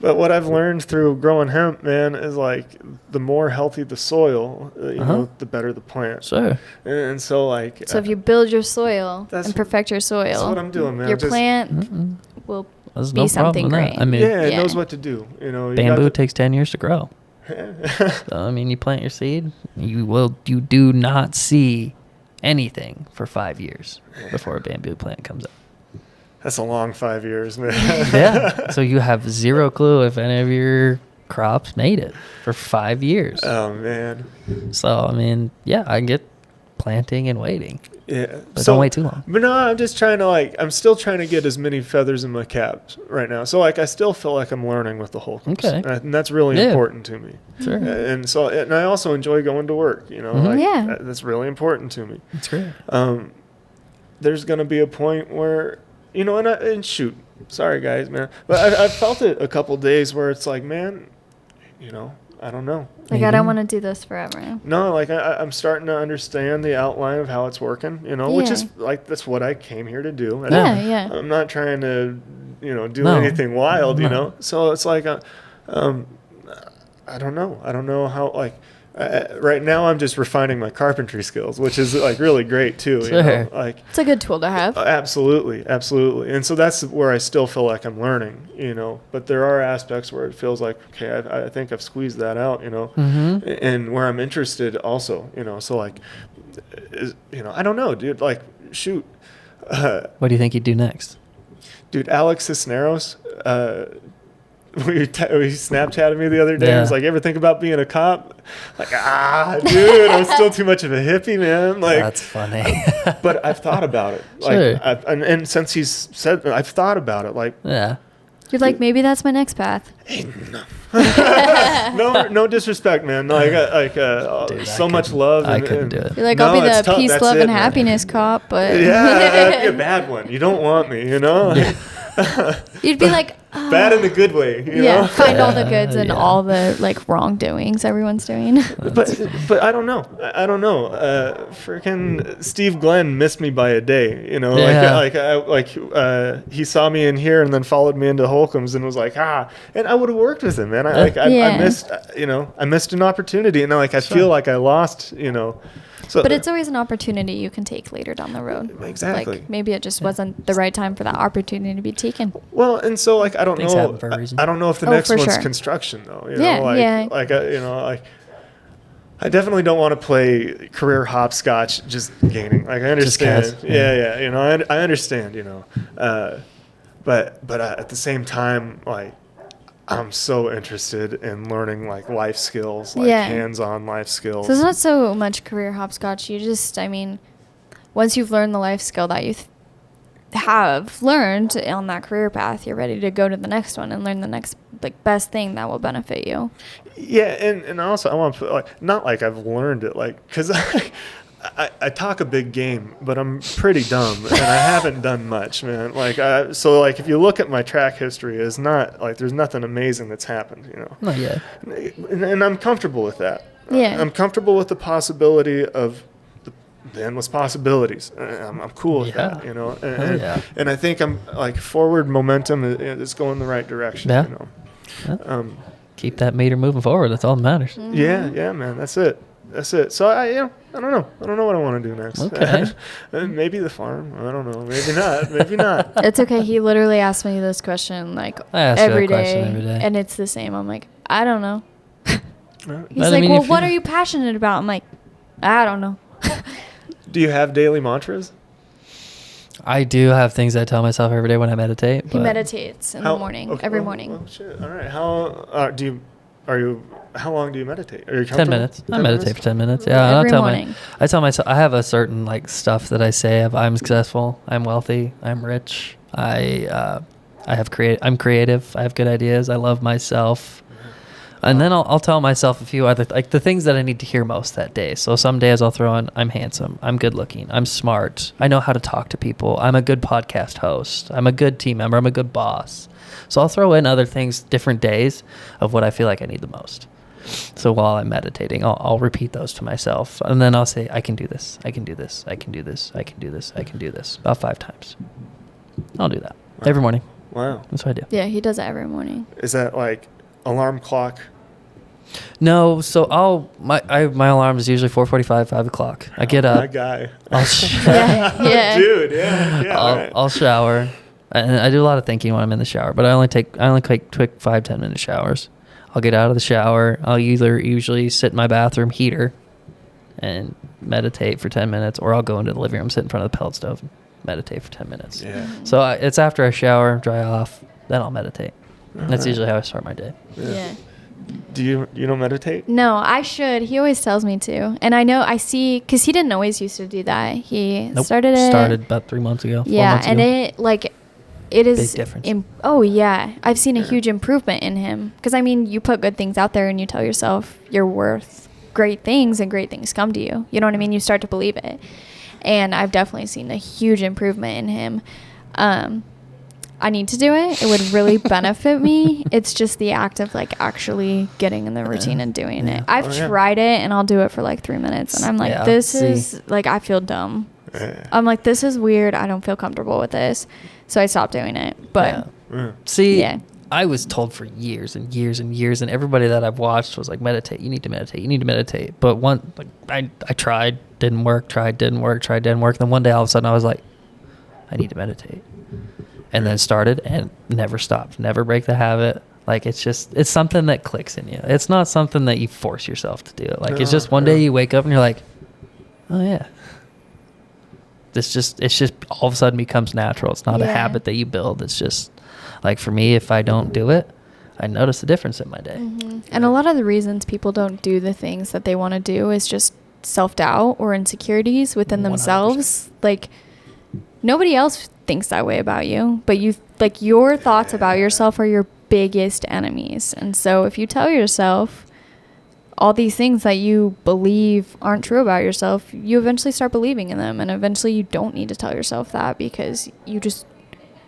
But what I've learned through growing hemp, man, is like the more healthy the soil, you know, the better the plant. Sure. And so like. So if you build your soil and perfect your soil, that's what I'm doing, man. Your plant will be something great. I mean, it knows what to do. You know, bamboo takes 10 years to grow. So, I mean, you plant your seed, you do not see anything for 5 years before a bamboo plant comes up. That's a long 5 years, man. Yeah. So you have zero clue if any of your crops made it for 5 years. Oh, man. So, I mean, yeah, I get planting and waiting. Yeah. But don't wait too long. But no, I'm just trying to I'm still trying to get as many feathers in my cap right now. So I still feel like I'm learning with the whole course. Okay. And that's really important to me. Sure. And I also enjoy going to work, you know. That's really important to me. That's great. There's going to be a point where, you know, and shoot, sorry guys, man. But I felt it a couple days where it's like, man, you know, I don't know. Like, I don't want to do this forever. No, like I'm starting to understand the outline of how it's working, you know, which is like, that's what I came here to do. And I'm not trying to, you know, do anything wild, you know? So it's like, I don't know. I don't know how, like, right now I'm just refining my carpentry skills, which is like really great too. Sure. You know? Like it's a good tool to have. Absolutely. And so that's where I still feel like I'm learning, you know, but there are aspects where it feels like, okay, I think I've squeezed that out, you know, and where I'm interested also, you know, so like, you know, I don't know, dude, like, shoot. What do you think you'd do next? Dude, Alex Cisneros, we Snapchatted me the other day. He was like, "You ever think about being a cop?" Like, dude, I'm still too much of a hippie, man. Like, that's funny. But I've thought about it. Like, sure. And since he's said, I've thought about it. Like, yeah. You're like, maybe that's my next path. No disrespect, man. Dude, so much love. I couldn't do it. You're like, I'll be the peace, love, and happiness cop, but that'd be a bad one. You don't want me, you know. You'd be like, bad in the good way, you know? Find all the goods and all the like wrongdoings everyone's doing. But I don't know. Freaking Steve Glenn missed me by a day, you know. He saw me in here and then followed me into Holcomb's and was like, and I would have worked with him, man. I missed an opportunity, and I feel like I lost, you know. So, but it's always an opportunity you can take later down the road. Exactly. Like maybe it just wasn't the right time for that opportunity to be taken. Well, and so I don't know. I don't know if the next one's construction though. You know, I definitely don't want to play career hopscotch just gaining. Like I understand. You know, I understand. You know, but at the same time, like. I'm so interested in learning like life skills, like hands-on life skills. So it's not so much career hopscotch. You just, once you've learned the life skill that you have learned on that career path, you're ready to go to the next one and learn the next like best thing that will benefit you. Yeah, and also I want to put, not like I've learned it, like because I talk a big game, but I'm pretty dumb, and I haven't done much, man. So if you look at my track history, it's not like there's nothing amazing that's happened, you know. Not yet. And I'm comfortable with that. Yeah. I'm comfortable with the possibility of the endless possibilities. I'm cool with that, you know. And I think I'm like forward momentum is going the right direction, you know. Yeah. Keep that meter moving forward. That's all that matters. Mm-hmm. Yeah, man. That's it. So I don't know. I don't know what I want to do next. Okay. Maybe the farm. I don't know. Maybe not. Maybe not. It's okay. He literally asked me this question every day, and it's the same. I'm like, I don't know. He's like, well, what are you passionate about? I'm like, I don't know. Do you have daily mantras? I do have things I tell myself every day when I meditate. He meditates in the morning, every morning. Oh, shit. All right. How long do you meditate? Are you 10 minutes. I meditate for 10 minutes. Yeah, every morning. I tell myself I have a certain like stuff that I say of I'm successful, I'm wealthy, I'm rich, I'm creative, I have good ideas, I love myself. And then I'll tell myself a few other like the things that I need to hear most that day. So some days I'll throw in I'm handsome, I'm good looking, I'm smart, I know how to talk to people, I'm a good podcast host, I'm a good team member, I'm a good boss. So I'll throw in other things different days of what I feel like I need the most. So while I'm meditating, I'll repeat those to myself. And then I'll say, I can do this, I can do this, I can do this, I can do this, I can do this. About 5 times. I'll do that. Every morning. Wow. That's what I do. Yeah, he does it every morning. Is that like alarm clock? No, so my alarm is usually 4:45, 5 o'clock. I get up. My guy. Yeah. Dude, yeah. I'll shower. And I do a lot of thinking when I'm in the shower, but I only take quick 5-10 minute showers. I'll get out of the shower. I'll usually sit in my bathroom heater and meditate for 10 minutes, or I'll go into the living room, sit in front of the pellet stove, and meditate for 10 minutes. Yeah. So it's after I shower, dry off, then I'll meditate. That's usually how I start my day. Yeah. Do you don't meditate? No, I should. He always tells me to. And I see, because he didn't always used to do that. He started about 3 months ago. 4 yeah, months and ago. it is big difference. Oh yeah, I've seen a huge improvement in him. Because you put good things out there and you tell yourself you're worth great things, and great things come to you. You know what I mean? You start to believe it. And I've definitely seen a huge improvement in him. I need to do it. It would really benefit me. It's just the act of actually getting in the routine and doing it. I've tried it, and I'll do it for 3 minutes, and I'm like, this is I feel dumb. I'm like, this is weird. I don't feel comfortable with this. So I stopped doing it. But see, I was told for years and years and years, and everybody that I've watched was like, meditate. You need to meditate. You need to meditate. But I tried, didn't work. Tried, didn't work. Tried, didn't work. Then one day, all of a sudden, I was like, I need to meditate, and then started and never stopped. Never break the habit. Like it's something that clicks in you. It's not something that you force yourself to do. Like it's just one day you wake up and you're like, oh yeah. It's just all of a sudden becomes natural. It's not a habit that you build. It's just like for me, if I don't do it, I notice a difference in my day. Mm-hmm. And a lot of the reasons people don't do the things that they want to do is just self-doubt or insecurities within 100%. Themselves. Like nobody else thinks that way about you, but your thoughts about yourself are your biggest enemies. And so if you tell yourself all these things that you believe aren't true about yourself, you eventually start believing in them, and eventually you don't need to tell yourself that because you just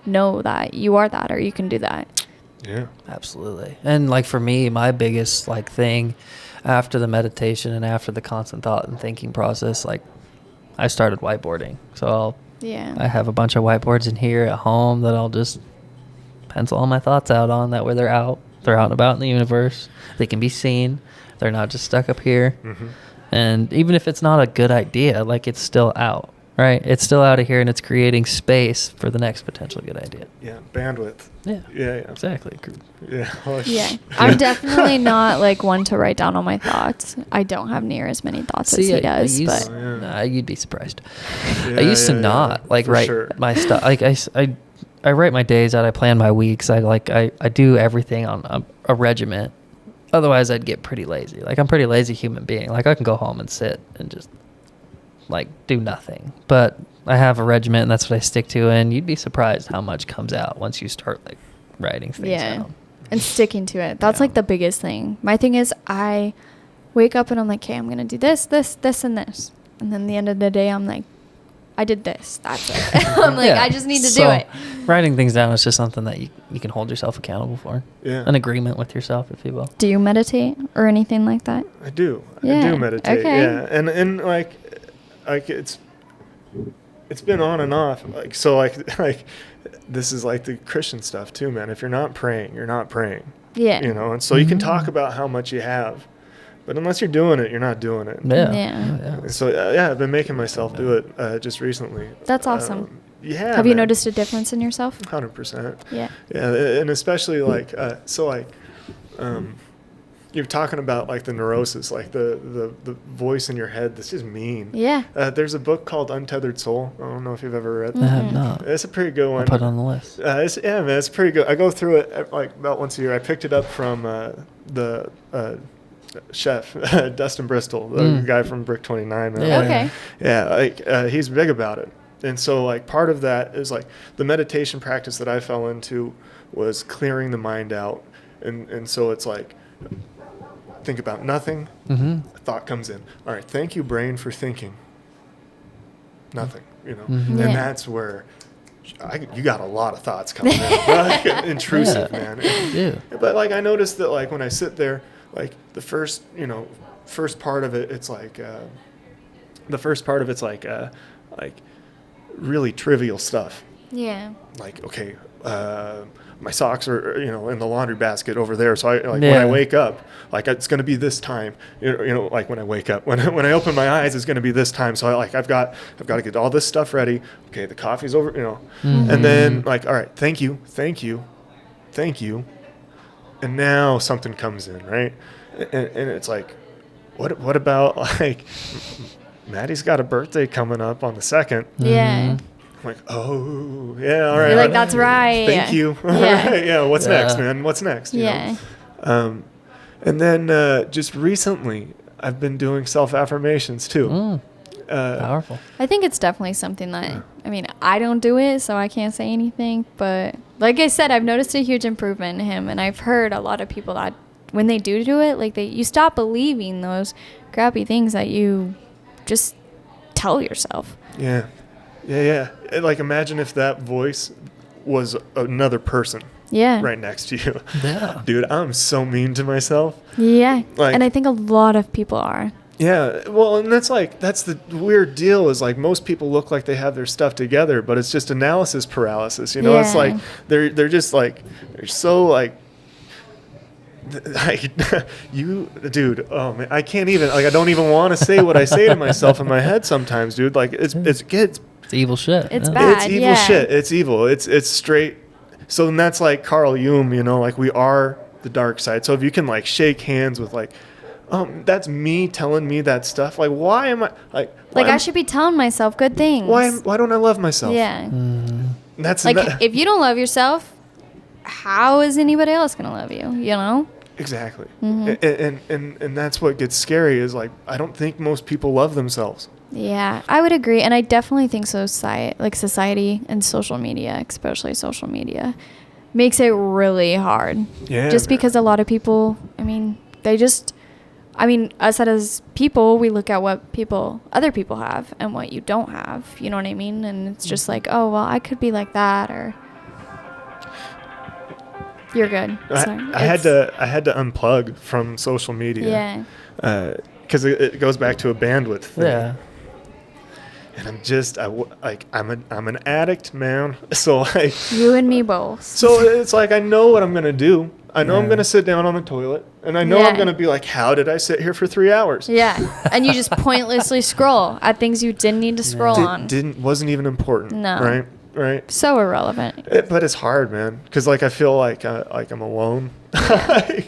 know that you are that or you can do that. Yeah, absolutely. And like for me, my biggest like thing after the meditation and after the constant thought and thinking process, like I started whiteboarding. So I have a bunch of whiteboards in here at home that I'll just pencil all my thoughts out on. That way they're out and about in the universe. They can be seen. They're not just stuck up here. Mm-hmm. And even if it's not a good idea, like it's still out, right? It's still out of here and it's creating space for the next potential good idea. Yeah, bandwidth. Yeah, exactly. Yeah. I'm definitely not like one to write down all my thoughts. I don't have near as many thoughts as he does. You'd be surprised. I used to not like write my stuff. Like I write my days out. I plan my weeks. I do everything on a regiment. Otherwise, I'd get pretty lazy. Like I'm a pretty lazy human being. Like I can go home and sit and just like do nothing. But I have a regiment, and that's what I stick to. And you'd be surprised how much comes out once you start like writing things down. And sticking to it. That's like the biggest thing. My thing is I wake up and I'm like, okay, I'm gonna do this, this, this, and this. And then the end of the day, I'm like, I did this. That's it. I'm like, I just need to do it. Writing things down is just something that you can hold yourself accountable for. Yeah. An agreement with yourself, if you will. Do you meditate or anything like that? I do. Yeah. I do meditate. Okay. Yeah. And like it's been on and off. Like so like this is like the Christian stuff too, man. If you're not praying, you're not praying. Yeah. You know, and so you can talk about how much you have. But unless you're doing it, you're not doing it. Yeah. So, I've been making myself do it just recently. That's awesome. Yeah. Have you noticed a difference in yourself? 100%. Yeah. Yeah, and especially like, you're talking about like the neurosis, like the voice in your head that's just mean. Yeah. There's a book called Untethered Soul. I don't know if you've ever read that. I have not. It's a pretty good one. I'll put it on the list. It's pretty good. I go through it like about once a year. I picked it up from the chef Dustin Bristol, the guy from Brick 29. Okay. Yeah, he's big about it. And so like part of that is like the meditation practice that I fell into was clearing the mind out. And so it's like think about nothing. Mm-hmm. A thought comes in. All right, thank you, brain, for thinking. Nothing, you know. Mm-hmm. And that's where you got a lot of thoughts coming in. Like, intrusive, man. Yeah. But like I noticed that like when I sit there, like the first part of it, it's like really trivial stuff. Yeah. Like, okay, my socks are, in the laundry basket over there. So when I wake up, like it's going to be this time, like when I wake up, when I open my eyes, it's going to be this time. So I've got to get all this stuff ready. Okay. The coffee's over, Mm-hmm. and then like, all right, thank you. And now something comes in, right? And it's like, what about like, Maddie's got a birthday coming up on the 2nd. Yeah. I'm like, oh, yeah, all right. You're like, that's right. Thank you. Yeah. Yeah, what's next, man? What's next? You know? And then just recently, I've been doing self-affirmations too. Powerful. I think it's definitely something that, I don't do it, so I can't say anything. But like I said, I've noticed a huge improvement in him. And I've heard a lot of people that when they do it, like you stop believing those crappy things that you just tell yourself. Yeah. Like imagine if that voice was another person. Yeah. Right next to you. Yeah. Dude, I'm so mean to myself. Yeah. Like, and I think a lot of people are. Yeah, well, and that's the weird deal is like most people look like they have their stuff together, but it's just analysis paralysis. You know, it's like they're just like they're so like you, dude. Oh man, I can't even I don't even want to say what I say to myself in my head sometimes, dude. Like it's evil shit. It's bad. It's evil shit. It's evil. It's straight. So then that's like Carl Jung. You know, like we are the dark side. So if you can like shake hands with like. That's me telling me that stuff. Like, why am I I should be telling myself good things. Why don't I love myself? Yeah. That's like if you don't love yourself, how is anybody else gonna love you? You know? Exactly. And that's what gets scary is like I don't think most people love themselves. Yeah, I would agree, and I definitely think society and social media, especially social media, makes it really hard. Yeah. Just because a lot of people, us as people, we look at what other people have and what you don't have. You know what I mean? And it's just like, oh, well, I could be like that, or you're good. I had to unplug from social media. Yeah. Because it goes back to a bandwidth thing. Yeah. And I'm an addict, man. So like you and me both. So it's like I know what I'm gonna do. I know I'm going to sit down on the toilet, and I know I'm going to be like, how did I sit here for 3 hours? Yeah, and you just pointlessly scroll at things you didn't need to scroll on. Wasn't even important. No. Right? So irrelevant. But it's hard, man, because like I feel like I'm alone. Yeah.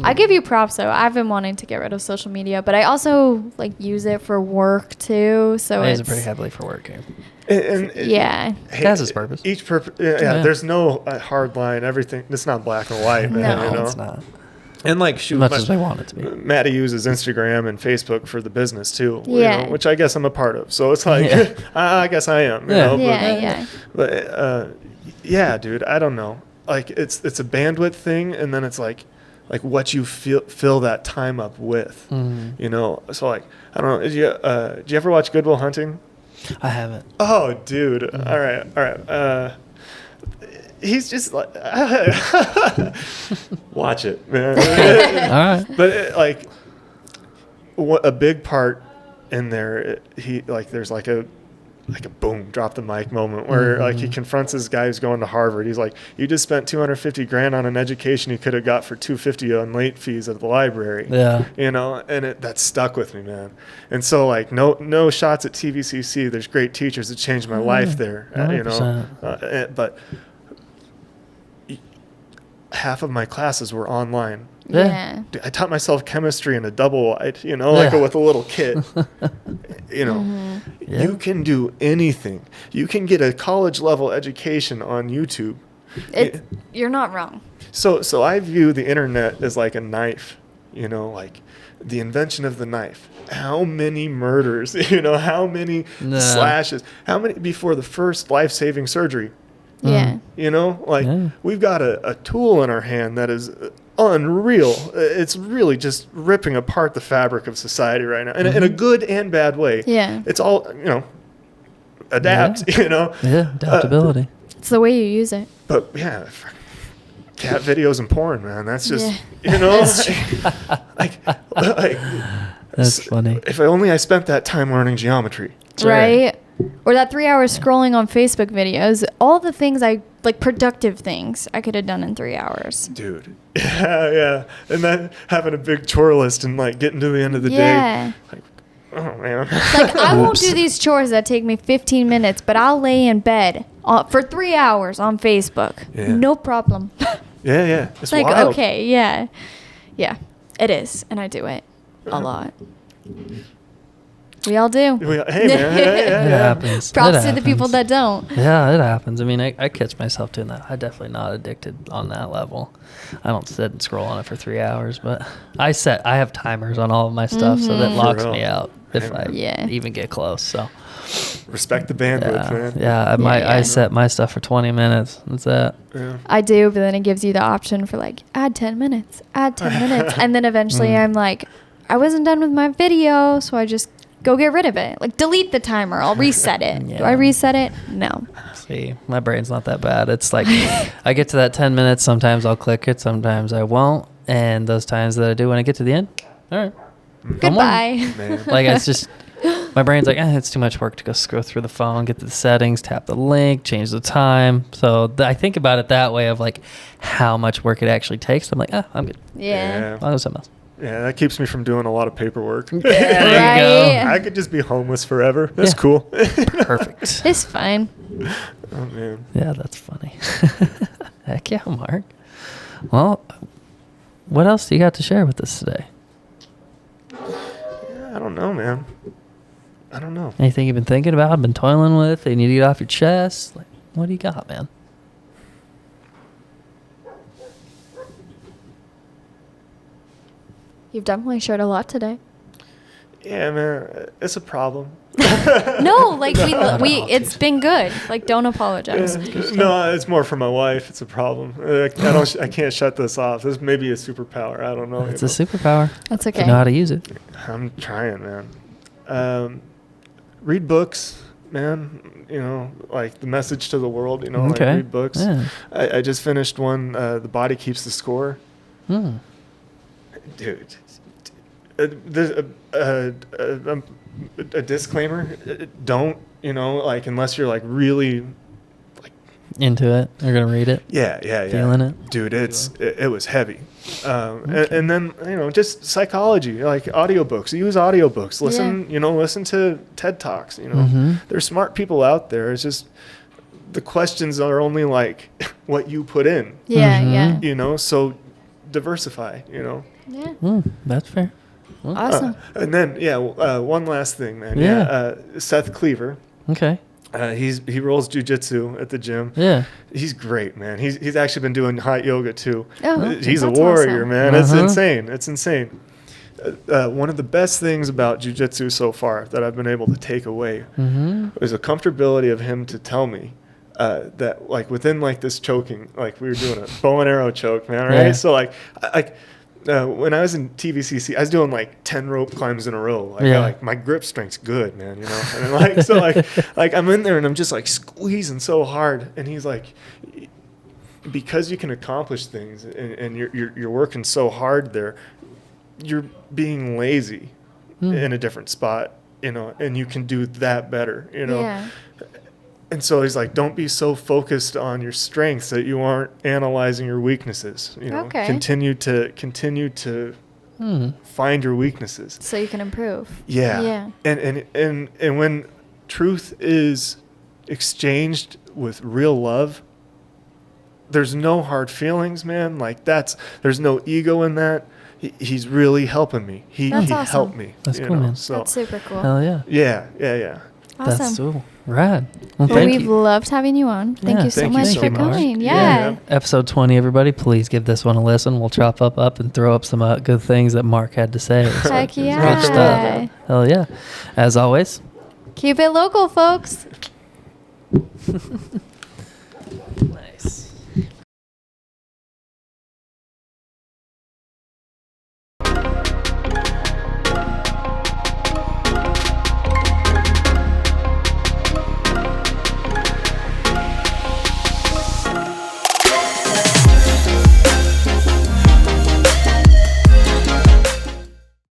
I give you props, though. I've been wanting to get rid of social media, but I also like use it for work, too. So I use it pretty heavily for work, here. Yeah. It has its purpose. Each purpose. Yeah, there's no hard line. Everything. It's not black and white, man. No, you know? It's not. And like, shoot, as much as they want it to be. Maddie uses Instagram and Facebook for the business too. Yeah. You know, which I guess I'm a part of. So it's like, I guess I am. You know, But yeah, dude, I don't know. Like, it's a bandwidth thing, and then it's like what you fill that time up with. Mm-hmm. You know, so like I don't know. Did you ever watch Good Will Hunting? I haven't. Oh, dude. Mm-hmm. All right. He's just like, watch it, man. All right. But a big part in there, there's like a boom, drop the mic moment where like he confronts this guy who's going to Harvard. He's like, you just spent $250,000 on an education you could have got for $250 on late fees at the library. Yeah. You know, and that stuck with me, man. And so like no shots at TVCC. There's great teachers that changed my life there. 100%. You know, but half of my classes were online. Yeah. I taught myself chemistry in a double wide, you know, with a little kid. You know, you can do anything. You can get a college level education on YouTube. You're not wrong. So I view the internet as like a knife, you know, like the invention of the knife. How many murders, you know, how many slashes, how many before the first life-saving surgery? Yeah. You know, we've got a tool in our hand that is unreal. It's really just ripping apart the fabric of society right now in a good and bad way. Yeah. It's all, you know, adapt, you know. Yeah, adaptability. It's the way you use it. But yeah, cat videos and porn, man. That's just, you know, like that's funny. If I spent that time learning geometry. Right. Or that 3 hours scrolling on Facebook videos, all the things productive things I could have done in 3 hours. Dude. Yeah. And then having a big chore list and like getting to the end of the day. Like, oh man. Like I won't do these chores that take me 15 minutes, but I'll lay in bed for 3 hours on Facebook. Yeah. No problem. Yeah. It's like, wild. okay, yeah. Yeah, it is. And I do it a lot. We all do. Hey, man. It happens. Props to the people that don't. Yeah, it happens. I mean, I catch myself doing that. I'm definitely not addicted on that level. I don't sit and scroll on it for 3 hours, but I have timers on all of my stuff, so that locks me out if I even get close. So respect the bandwidth, man. Yeah, I set my stuff for 20 minutes. That's that. Yeah. I do, but then it gives you the option for like, add 10 minutes. And then eventually I'm like, I wasn't done with my video, so I just go get rid of it. Like, delete the timer. I'll reset it. Do I reset it? No. See, my brain's not that bad. It's like I get to that 10 minutes. Sometimes I'll click it. Sometimes I won't. And those times that I do when I get to the end, all right, Goodbye. Like, it's just, my brain's like, it's too much work to go scroll through the phone, get to the settings, tap the link, change the time. So I think about it that way of like how much work it actually takes. I'm like, I'm good. Yeah. I'll do something else. Yeah, that keeps me from doing a lot of paperwork. Yeah, there you go. I could just be homeless forever. That's cool. Perfect. It's fine. Oh, man. Yeah, that's funny. Heck yeah, Mark. Well, what else do you got to share with us today? Yeah, I don't know, man. I don't know. Anything you've been thinking about, been toiling with, that you need to get off your chest? Like, what do you got, man? You've definitely shared a lot today. Yeah, man, it's a problem. No, like we it's been good. Like, don't apologize. No, it's more for my wife. It's a problem. I can't shut this off. This may be a superpower. I don't know. It's a superpower. That's okay. If you know how to use it. I'm trying, man. Read books, man. You know, like The Message to the World. You know, like read books. Yeah. I just finished one. The Body Keeps the Score. Dude, there's a disclaimer. Don't, like, unless you're like really like into it, you're gonna read it. Yeah. Feeling it, dude. It was heavy. And then just psychology, like audiobooks. Use audiobooks. Listen, listen to TED Talks. There's smart people out there. It's just the questions are only like what you put in. Yeah. So diversify. Yeah. That's fair. Awesome. And then one last thing, man. Seth Cleaver. Okay. He rolls jujitsu at the gym. Yeah. He's great, man. He's actually been doing hot yoga too. Oh, he's a warrior, man. It's insane. It's insane. One of the best things about jujitsu so far that I've been able to take away is the comfortability of him to tell me that, like, within like this choking, like we were doing a bow and arrow choke, man. Right. Yeah. So like when I was in TVCC, I was doing like 10 rope climbs in a row. Like, my grip strength's good, man, And like, so like I'm in there and I'm just like squeezing so hard. And he's like, because you can accomplish things and you're working so hard there, you're being lazy in a different spot, and you can do that better, Yeah. And so he's like, don't be so focused on your strengths that you aren't analyzing your weaknesses. Okay. Continue to find your weaknesses so you can improve. Yeah. And when truth is exchanged with real love, there's no hard feelings, man. Like, there's no ego in that. He's really helping me. He awesome. Helped me. That's cool, man. So, that's super cool. Hell yeah. Yeah. Awesome. That's cool. Rad. Well, we've loved having you on. Thank you so much for coming. Yeah. Episode 20, everybody. Please give this one a listen. We'll chop up and throw up some good things that Mark had to say. Heck yeah. Good stuff. Hell yeah. As always, keep it local, folks.